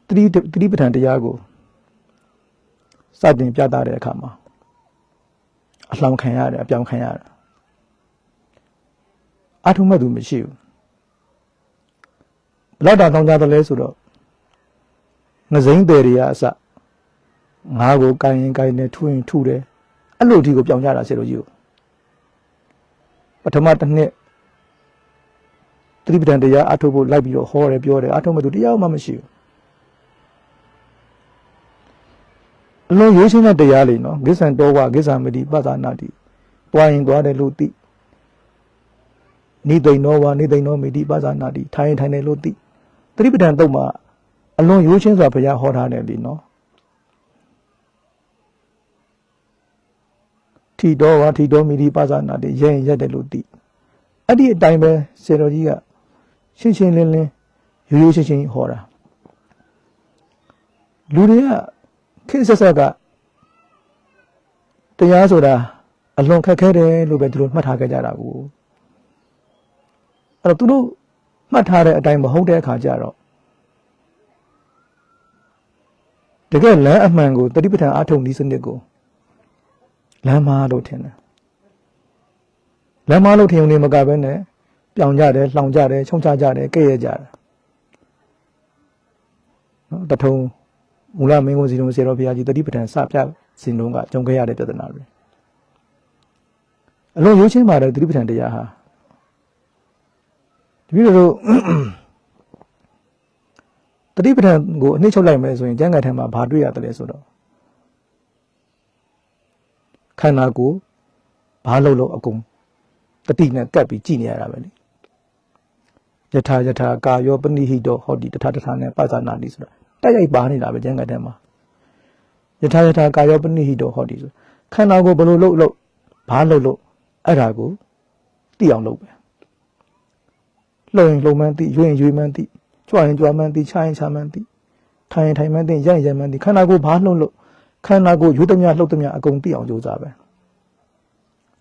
တတိပဋ္ဌာန်တရားကိုစတင်ပြသတဲ့အခါမှာအလောင်းခံရတယ်အပြောင်းခံရတယ်အထုံးမဲ့သူမရှိဘူးဘလောက်တောင်ကြတယ်လဲဆိုတော့ငစိမ့်တယ်တွေကအစငါးကိုကိုင်ရင်ကိုင်တယ်ထူရင်ထူတယ်အဲ့လိုဒီကိုပြောင်းကြတာဆရာတော်ကြီးကိုပထမတစ်နှစ်သတိပဋ္ဌာန်တရားအထုပ်ဖို့လိုက်ပြီးတော့ဟောတယ်ပြောတယ်အထုပ်မဲ့သူတရားမှမရှိဘူးအလုံးရိုးရှင်းတဲ့တရားလေးနော်ကိစ္ဆံတော်ဝကိစ္ဆံမတိပသနာတိတွားရင်တွားတယ်လို့သိနိသိဏောဝနိသိဏောမိတိပသနာတိထိုင်တယ်လို့သိသတိပဋ္ဌာန်တုတ်မှာအလုံးရိုးရှင်းစွာဘုရားဟောထားတယ်လीနော်ထီတော်ဝထီတော်မိတိပသနာတိရဲရင်ရက်တယ်လို့သိအဲ့ဒီအတိုင်းပဲဆရာတော်ကြီးကရှင်းရှင်းလင်းလင်းရိုးရိုးရှင်းရှင်းဟောတာလူတွေကခေတ်ဆက်ဆက်ကတရားဆိုတာအလွန်ခက်ခဲတယ်လို့ပဲသူတို့မှတ်ထားခဲ့ကြတာကိုအဲ့တော့သူတို့မှတ်ထားတဲ့အတိုင်းမဟုတ်တဲ့အခါကျတော့တကယ်လမ်းအမှန်ကိုတတိပဋ္ဌာန်အထုံနည်းစနစ်ကိုလမ်းမလို့ထင်တယ်လမ်းမလို့ထင်ုံနေမကဘဲနဲ့ပြောင်ကြတယ်လှောင်ကြတယ်ချုံချကြတယ်ကဲ့ရဲ့ကြတယ်နော်တထုံမူလမင်းကုန်းစီတုံဆရာတော်ဘုရားကြီးတတိပဋ္ဌာန်စပြစဉ်တုန်းကကြုံခဲ့ရတဲ့ပြဿနာတွေအလုံးရိုးချင်းပါတယ်တတိပဋ္ဌာန်တရားဟာတပည့်တို့တတိပဋ္ဌာန်ကိုအနှိမ့်ချုပ်လိုက်မယ်ဆိုရင်ကျမ်းဂန်ထဲမှာဘာတွေ့ရတယ်လဲဆိုတော့ခန္ဓာကိုယ်ဘာလို့အကုန်တတိနဲ့ကပ်ပြီးကြည်နေရတာပဲလေယထာကာယောပနိဟိတောဟောဒီတထာနဲ့ပသနာတိဆိုတာတိုက်ရိုက်ပါနေတာပဲကျမ်းဂန်ထဲမှာယထာကာယောပနိဟိတောဟောဒီဆိုခန္ဓာကိုယ်ဘလို့လို့ဘာလို့အဲ့ဒါကိုသိအောင်လုပ်ပဲလှုံရင်လှုံမှန်းသိရွရင်ရွမှန်းသိကြွရင်ကြွမှန်းသိချရင်ချမှန်းသိထိုင်ရင်ထိုင်မှန်းသိရိုက်ရင်မှန်းသိခန္ဓာကိုယ်ဘာလို့ခန္ဓာကိုယ်ယူသမျှလှုပ်သမျှအကုန်သိအောင်ကြိုးစားပဲ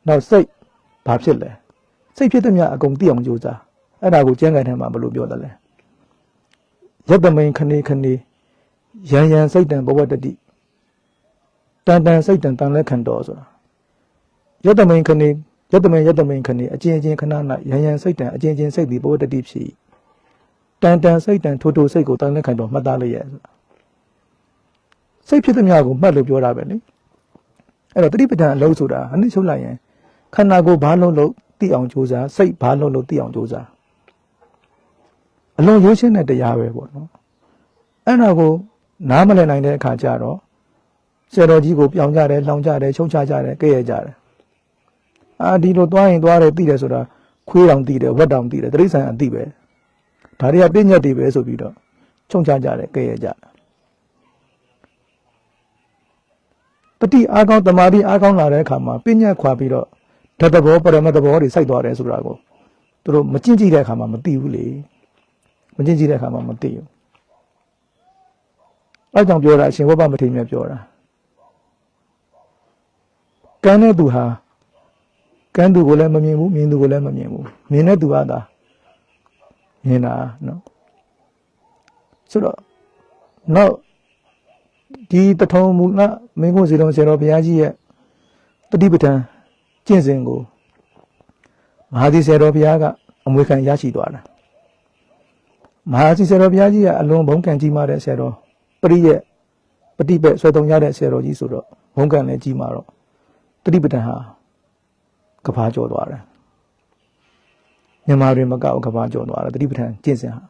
နောက်စိတ်ဘာဖြစ်လဲစိတ်ဖြစ်သမျှအကုန်သိအောင်ကြိုးစားအဲ့ဒါကိုကျမ်းဂန်ထဲမှာဘယ်လိုပြောတယ်လဲယတမိန်ခနေရန်စိတ်တံဘဝတတိတန်စိတ်တံတန်လက်ခံတော်ဆိုတာယတမိန်ခနေအကျဉ်ခဏ၌ရန်စိတ်တံအကျဉ်စိတ်သည်ဘဝတတိဖြစ်တန်စိတ်တံထိုစိတ်ကိုတန်လက်ခံတော်မှတ်သားလိုက်ရဆိုတာစိတ်ဖြစ်သမျှကိုမှတ်လို့ပြောတာပဲလေအဲ့တော့တတိပဋ္ဌာန်အလုံးဆိုတာအနည်းချုပ်လိုက်ရင်ခန္ဓာကိုယ်ဘာလို့သိအောင်ကြိုးစားစိတ်ဘာလို့သိအောင်ကြိုးစားအလုံးရိုးရှင်းတဲ့တရားပဲပေါ့နော် အဲ့ဒါကိုနားမလည်နိုင်တဲ့အခါကျတော့ဆရာတော်ကြီးကိုပြောင်းကြတယ်လှောင်ကြတယ်ချုံချကြတယ်ကဲ့ရဲ့ကြတယ်ဒီလိုသွားရင်သွားတယ်သိတယ်ဆိုတာခွေးတောင်သိတယ်ဝက်တောင်သိတယ်တိရစ္ဆာန်အသိပဲဒါတွေကပြည့်ညက်တွေပဲဆိုပြီးတော့ချုံချကြတယ်ကဲ့ရဲ့ကြတယ်တတိအားကောင်းတမာတိအားကောင်းလာတဲ့အခါမှာပြည့်ညက်ခွာပြီးတော့ဓာတ်သဘောပရမတ်သဘောတွေစိုက်သွားတယ်ဆိုတာကိုသူတို့မကျင့်ကြည့်တဲ့အခါမှာမသိဘူးလေမကျင့်ကြည့်တဲ့အခါမှာမသိဘူးအဲကြောင့်ပြောတာအရှင်ဝဘမထေရမြတ်ပြောတာကံတဲ့သူဟာကံသူကိုလည်းမမြင်ဘူးမြင်သူကိုလည်းမမြင်ဘူးမြင်တဲ့သူကသာမြင်တာနော်ဆိုတော့နောက်ဒီတထုံမူလမင်းကိုစီတော်ဆရာတော်ဘုရားကြီးရဲ့တတိပဋ္ဌာန်ကျင့်စဉ်ကိုမဟာသီဆရာတော်ဘုရားကအမွေခံရရှိသွားတာမဟာသီဆရာတော်ဘုရားကြီးကအလွန်ဘုန်းကံကြီးမားတဲ့ဆရာတော်ပရိရဲ့ပฏิပတ်ဆွဲတုံရတဲ့ဆရာတော်ကြီးဆိုတော့ဘုန်းကံလည်းကြီးမားတော့တတိပဋ္ဌာန်ဟာကဘာကျော်သွားတယ်မြန်မာတွေမကောက်ကဘာကျော်သွားတယ်တတိပဋ္ဌာန်ကျင့်စဉ်ဟာ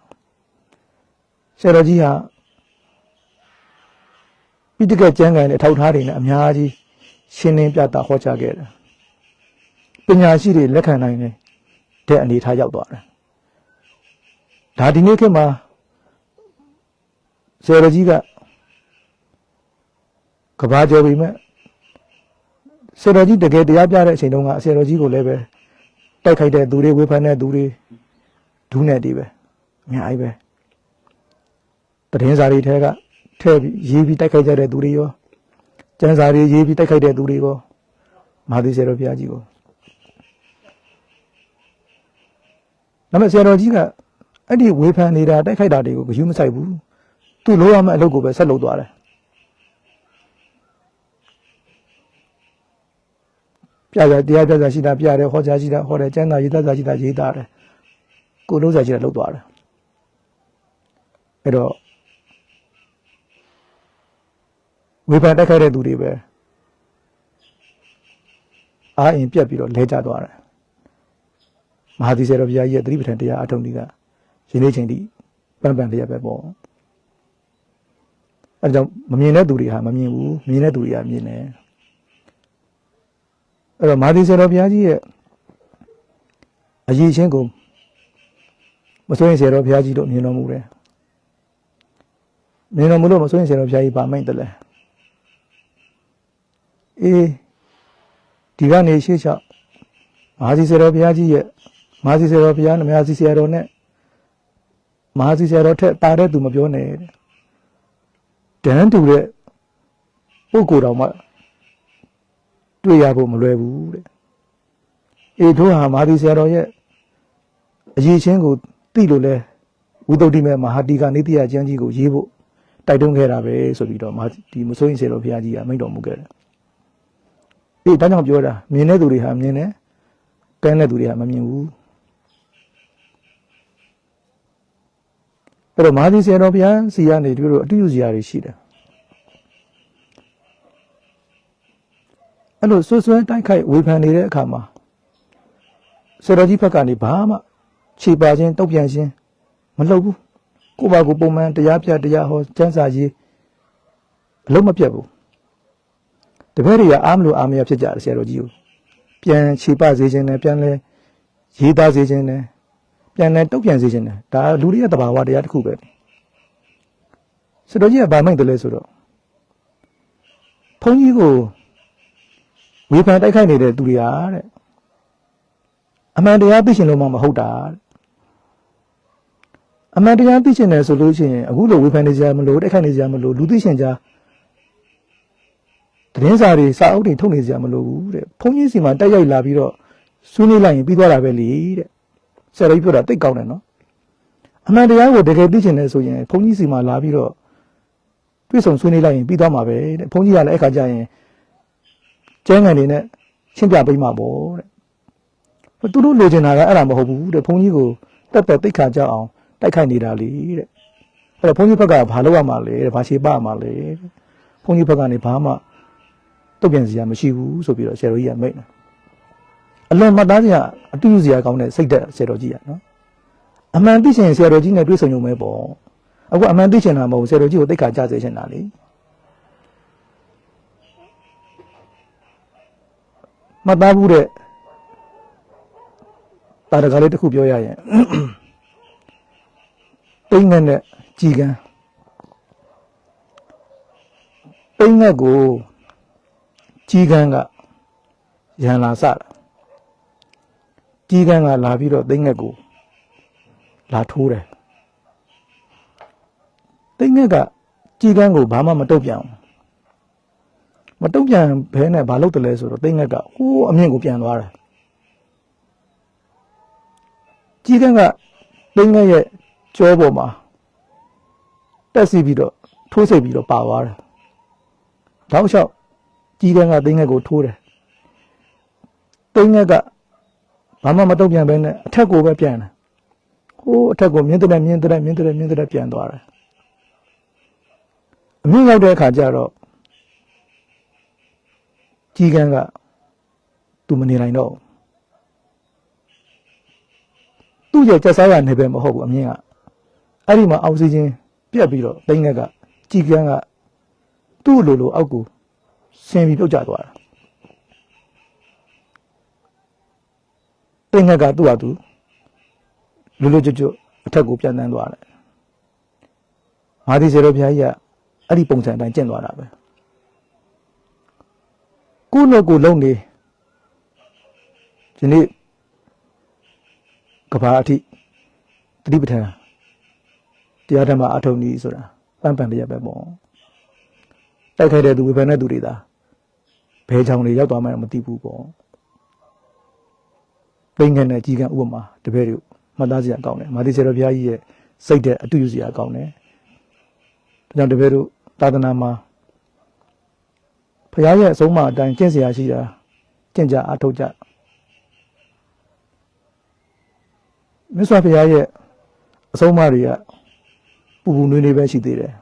ဆရာတော်ကြီးဟာပိဋကကျမ်းဂန်နဲ့ထောက်ထားတွေနဲ့အများကြီးရှင်းလင်းပြသဟောကြားခဲ့တယ်ပညာရှိတွေလက်ခံနိုင်တဲ့အနေထားရောက်သွားတယ်ဒါဒီနေ့ခေတ်မှာဆရာတော်ကြီးကဘာကျော်ပြီမဲ့ဆရာတော်ကြီးတကယ်တရားပြတဲ့အချိန်တုန်းကဆရာတော်ကြီးကိုလည်းပဲတိုက်ခိုက်တဲ့သူတွေဝေဖန်တဲ့သူတွေဒုနဲ့တွေပဲအများကြီးပဲတည်င်းစာတွေထဲကထဲပြီးရေးပြီးတိုက်ခိုက်ကြတဲ့သူတွေရောကျမ်းစာတွေရေးပြီးတိုက်ခိုက်တဲ့သူတွေရောမဟာသီဆရာတော်ဘုရားကြီးကိုဒါပေမဲ့ဆရာတော်ကြီးကအဲ့ဒီဝေဖန်နေတာတိုက်ခိုက်တာတွေကိုဂရုမစိုက်ဘူးသူ့လိုရမယ့်အလုပ်ကိုပဲဆက်လုပ်သွားတယ်ပြရတရားပြစာရှိတာပြတယ်ဟောကြားရှိတာဟောတယ်ကျမ်းစာရေးသားစာရှိတာရေးသားတယ်ကိုလုံးစာရှိတာလုပ်သွားတယ်အဲ့တော့ဝေဖန်တိုက်ခိုက်တဲ့သူတွေပဲအားအင်ပြတ်ပြီးတော့လဲကျသွားတယ်မဟာသီဆရာတော်ဘုရားကြီးရဲ့သတိပဋ္ဌာန်တရားအထုံးကြီးကယနေ့ချိန်ထိပန်းပန်းလျက်ပဲပေါ့အဲဒါကြောင့်မမြင်တဲ့သူတွေဟာမမြင်ဘူးမြင်တဲ့သူတွေကမြင်တယ်အဲ့တော့မဟာသီဆရာတော်ဘုရားကြီးရဲ့အရေးချင်းကိုမစိုးရင်ဆရာတော်ဘုရားကြီးတို့မြင်တော်မူတယ်မြင်တော်မူလို့မစိုးရင်ဆရာတော်ဘုရားကြီးဗာမိတ်တယ်လေဒီကနေရှေ့လျှောက်မဟာသီဆရာတော်ဘုရားကြီးရဲ့မဟာသီဆရာတော်ဘုရားနဲ့မဟာသီဆရာတော်နဲ့မဟာသီဆရာတော်ထက်တာတဲ့သူမပြောနဲ့တန်းတူတဲ့ပုဂ္ဂိုလ်တော်မှတွေ့ရဖို့မလွယ်ဘူးတဲ့တို့ဟာမဟာသီဆရာတော်ရဲ့အရေးချင်းကိုသိလို့လဲဝိသုဒ္ဓိမေမဟာတိကနိတိယကျမ်းကြီးကိုရေးဖို့တိုက်တွန်းခဲ့တာပဲဆိုပြီးတော့ဒီမစိုးရင်ဆရာတော်ဘုရားကြီးကမိန့်တော်မူခဲ့တယ်ဒါကြောင့်ပြောတာမြင်တဲ့သူတွေဟာမြင်တယ်ကဲတဲ့သူတွေဟာမမြင်ဘူးအဲ့တော့မဟာသီဆရာတော်ဘုရားစီကနေတို့အတူယူစရာတွေရှိတယ်အဲ့လိုဆွဆွဲတိုက်ခိုက်ဝေဖန်နေတဲ့အခါမှာဆရာတော်ကြီးဘက်ကနေဘာမှခြေပါခြင်းတုတ်ပြန်ခြင်းမလုပ်ဘူးကိုယ့်ဘာကိုပုံမှန်တရားပြတရားဟောကျမ်းစာရေးအလုံးမပြတ်ဘူးတပည့်တွေကအားမလို့အားမရဖြစ်ကြတယ်ဆရာတော်ကြီးကိုပြန်ခြေပစေခြင်းနဲ့ပြန်လဲရေးသားစေခြင်းနဲ့ပြန်လဲတုတ်ပြန်စေခြင်းနဲ့ဒါလူတွေရဲ့သဘာဝတရားတစ်ခုပဲဆရာတော်ကြီးကဗာမိတ်တယ်လဲဆိုတော့ဘုန်းကြီးကိုဝေဖန်တိုက်ခိုက်နေတဲ့သူတွေဟာတဲ့အမှန်တရားသိရှင်လို့မှမဟုတ်တာအမှန်တရားသိရှင်တယ်ဆိုလို့ရှိရင်အခုလိုဝေဖန်နေကြမလို့တိုက်ခိုက်နေကြမလို့လူသိရှင်ကြားတင်းစာတွေစာအုပ်တွေထုတ်နေကြမလို့ဘူးတဲ့ဘုန်းကြီးစီမှာတက်ရိုက်လာပြီးတော့ဆွေးနွေးလိုက်ရင်ပြီးသွားတာပဲလေတဲ့ဆရာတော်ကြီးပြောတာသိကောင်းတယ်နော်အမှန်တရားကိုတကယ်သိချင်တယ်ဆိုရင်ဘုန်းကြီးစီမှာလာပြီးတော့တွေ့ဆုံဆွေးနွေးလိုက်ရင်ပြီးသွားမှာပဲတဲ့ဘုန်းကြီးကလည်းအခါကျရင်ကျန်းကန်တွေနဲ့ရှင်းပြပေးမှာပေါ့တဲ့သူတို့လိုချင်တာကအဲ့ဒါမဟုတ်ဘူးတဲ့ဘုန်းကြီးကိုတက်တက်သိခါကြအောင်တိုက်ခိုက်နေတာလေတဲ့အဲ့တော့ဘုန်းကြီးဘက်ကဘာလုပ်ရမှာလဲတဲ့ဘာရှေ့ပါမှာလဲဘုန်းကြီးဘက်ကနေဘာမှတုတ်ပြန်စရာမရှိဘူးဆိုပြီးတော့ဆရာတော်ကြီးကမိတ်တယ်အလွန်မှတ်သားစရာအတူယူစရာကောင်းတဲ့စိတ်သက်ဆရာတော်ကြီးကနော်အမှန်သိရှင်ဆရာတော်ကြီးနဲ့တွေ့ဆုံရုံပဲပေါ့ အခုအမှန်သိချင်တာမဟုတ်ဆရာတော်ကြီးကိုသိက္ခာကျစေချင်တာလေမသားဘူးတဲ့တာတကားလေးတစ်ခုပြောရရင်ပိငတ်နဲ့ကြည်ကန်းပိငတ်ကိုကြည်ကန်းကရန်လာစတာကြည်ကန်းကလာပြီးတော့ပိငတ်ကိုလာထိုးတယ်ပိငတ်ကကြည်ကန်းကိုဘာမှမတုတ်ပြန်ဘူးမတုတ်ပြန်ဘဲနဲ့ဘာလုပ်တယ်လဲဆိုတော့ပိငတ်ကဟိုးအမြင့်ကိုပြန်သွားတယ်ကြည်ကန်းကပိငတ်ရဲ့ကြောပေါ်မှာတက်စီပြီးတော့ထိုးစိတ်ပြီးတော့ပါသွားတယ်တောက်လျှောက်ကြီးကန်းကသိငက်ကိုထိုးတယ်သိငက်ကဘာမှမတုံ့ပြန်ပဲနဲ့အထက်ကိုပဲပြန်တယ်ဟိုးအထက်ကိုမြင်းတဲ့ပြန်သွားတယ်အမြင့်ရောက်တဲ့အခါကျတော့ကြီးကန်းကသူမနေနိုင်တော့သူ့ရဲ့ကျက်စားရနေပဲမဟုတ်ဘူးအမြင့်ကအဲ့ဒီမှာအောက်ဆီဂျင်ပြတ်ပြီးတော့သိငက်ကကြီးကန်းကသူ့လိုအောက်ကိုဆင်းပြီးပြုတ်ကျသွားတာသိငက်ကသူ့ဟာသူလွတ်ကျွတ်အထက်ကိုပြန်တန်းသွားတယ်မာသီစေတော်ဘုရားကြီးကအဲ့ဒီပုံစံအတိုင်းကျင့်သွားတာပဲကိုယ့်နဲ့ကိုယ်လုံးနေဒီနေ့ကဘာအထိတတိပဋ္ဌာန်တရားဓမ္မအထုံးကြီးဆိုတာပန်းပန်ပြရပဲပေါ့တိုက်ခိုက်တဲ့သူဝေဖန်တဲ့သူတွေသာဘယ်ချောင်တွေရောက်သွားမှမသိဘူးပေါ့ပိငတ်နဲ့ကြီးကန်းဥပမာတပည့်တွေမှတ်သားစရာကောင်းတယ်မာသီစေတော်ဘုရားကြီးရဲ့စိတ်တဲ့အတူယူစရာကောင်းတယ်ဒါကြောင့်တပည့်တို့သာသနာမှာဘုရားရဲ့အဆုံးအမအတိုင်းကျင့်စရာရှိတာကျင့်ကြအထောက်ကြမြတ်စွာဘုရားရဲ့အဆုံးအမတွေကပူပူနွေးနွေးပဲရှိသေးတယ်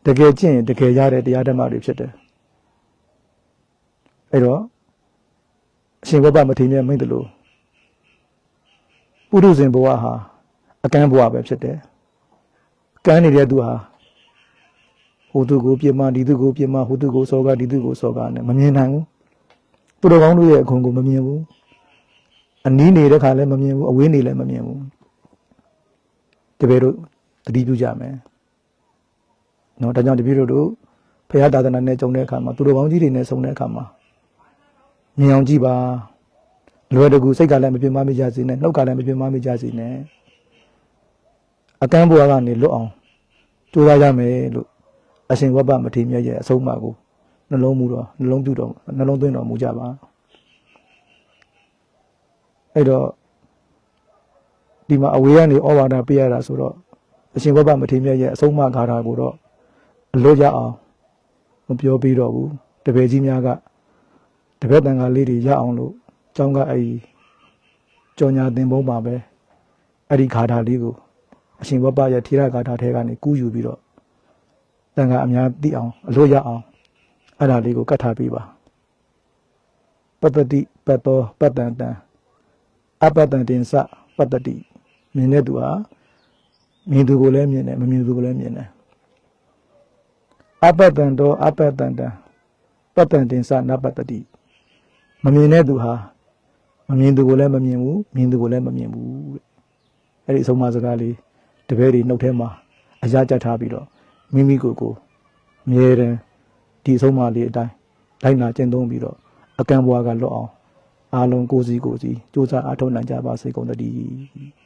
တကယ်ကျင့်ရင်တကယ်ရတဲ့တရားဓမ္မတွေဖြစ်တယ်အဲ့တော့အရှင်ဘုရားမထေရမြတ်မိန့်တယ်လို့ပုရုဇဉ်ဘဝဟာအကန်းဘဝပဲဖြစ်တယ်ကန်းနေတဲ့သူဟာဟိုသူကိုပြမဒီသူကိုပြမဟိုသူကိုစောကဒီသူကိုစောကနဲ့မမြင်နိုင်ဘူးသူတော်ကောင်းတို့ရဲ့အခွန်ကိုမမြင်ဘူးအနီးနေတဲ့ခါလည်းမမြင်ဘူးအဝေးနေလည်းမမြင်ဘူးတပည့်တို့တတိပြုကြမယ်နော်ဒါကြောင့်တပည့်တို့ဘုရားသာသနာနဲ့ကြုံတဲ့အခါမှာသူတော်ကောင်းကြီးတွေနဲ့ဆုံတဲ့အခါမှာမြင်အောင်ကြည့်ပါလွယ်တကူစိတ်ကလည်းမပြင်းမမိကြစေနဲ့နှုတ်ကလည်းမပြင်းမမိကြစေနဲ့အကန်းဘဝကနေလွတ်အောင်ကြိုးစားရမယ်လို့အရှင်ဝဘမထေရမြတ်ရဲ့အဆုံးအမကိုနှလုံးသွင်းတော်မူကြပါအဲ့တော့ဒီမှာအဝေးကနေဩဝါဒပေးရတာဆိုတော့အရှင်ဝဘမထေရမြတ်ရဲ့အဆုံးအမဂါထာကိုတော့အလွတ်ရအောင်မပြောပြီးတော့ဘူးတပည့်ကြီးများကတပည့်တန်ခါလေးတွေရအောင်လို့ကျောင်းကအဲ့ဒီကြော်ညာသင်ပုံးပါပဲအဲ့ဒီဂါထာလေးကိုအရှင်ဝဘရဲ့ထေရဂါထာထဲကနေကူးယူပြီးတော့တန်ခါအများသိအောင်အလွတ်ရအောင်အဲ့ဒါလေးကိုကတ်ထားပေးပါပတ္တိပတ္တောပတ္တန်တံအပတ္တန်တင်္စပတ္တိမြင်တဲ့သူဟာမြင်သူကိုလည်းမြင်တယ်မမြင်သူကိုလည်းမြင်တယ်အပတ္တန်တောအပတ္တန်တံပတ္တန်တင်္စနပတ္တိမမြင်တဲ့သူဟာမမြင်သူကိုလည်းမမြင်ဘူးမြင်သူကိုလည်းမမြင်ဘူးတဲ့အဲ့ဒီအဆုံးအမစကားလေးတပည့်တွေနှုတ်ထဲမှာအရာကြထားပြီးတော့မိမိကိုယ်ကိုအမြဲတမ်းဒီအဆုံးအမလေးအတိုင်းလိုက်နာကျင့်သုံးပြီးတော့အကံဘွားကလွတ်အောင်အားလုံးကိုယ်စီစူးစမ်းအားထုတ်နိုင်ကြပါစေကုန်သတည်း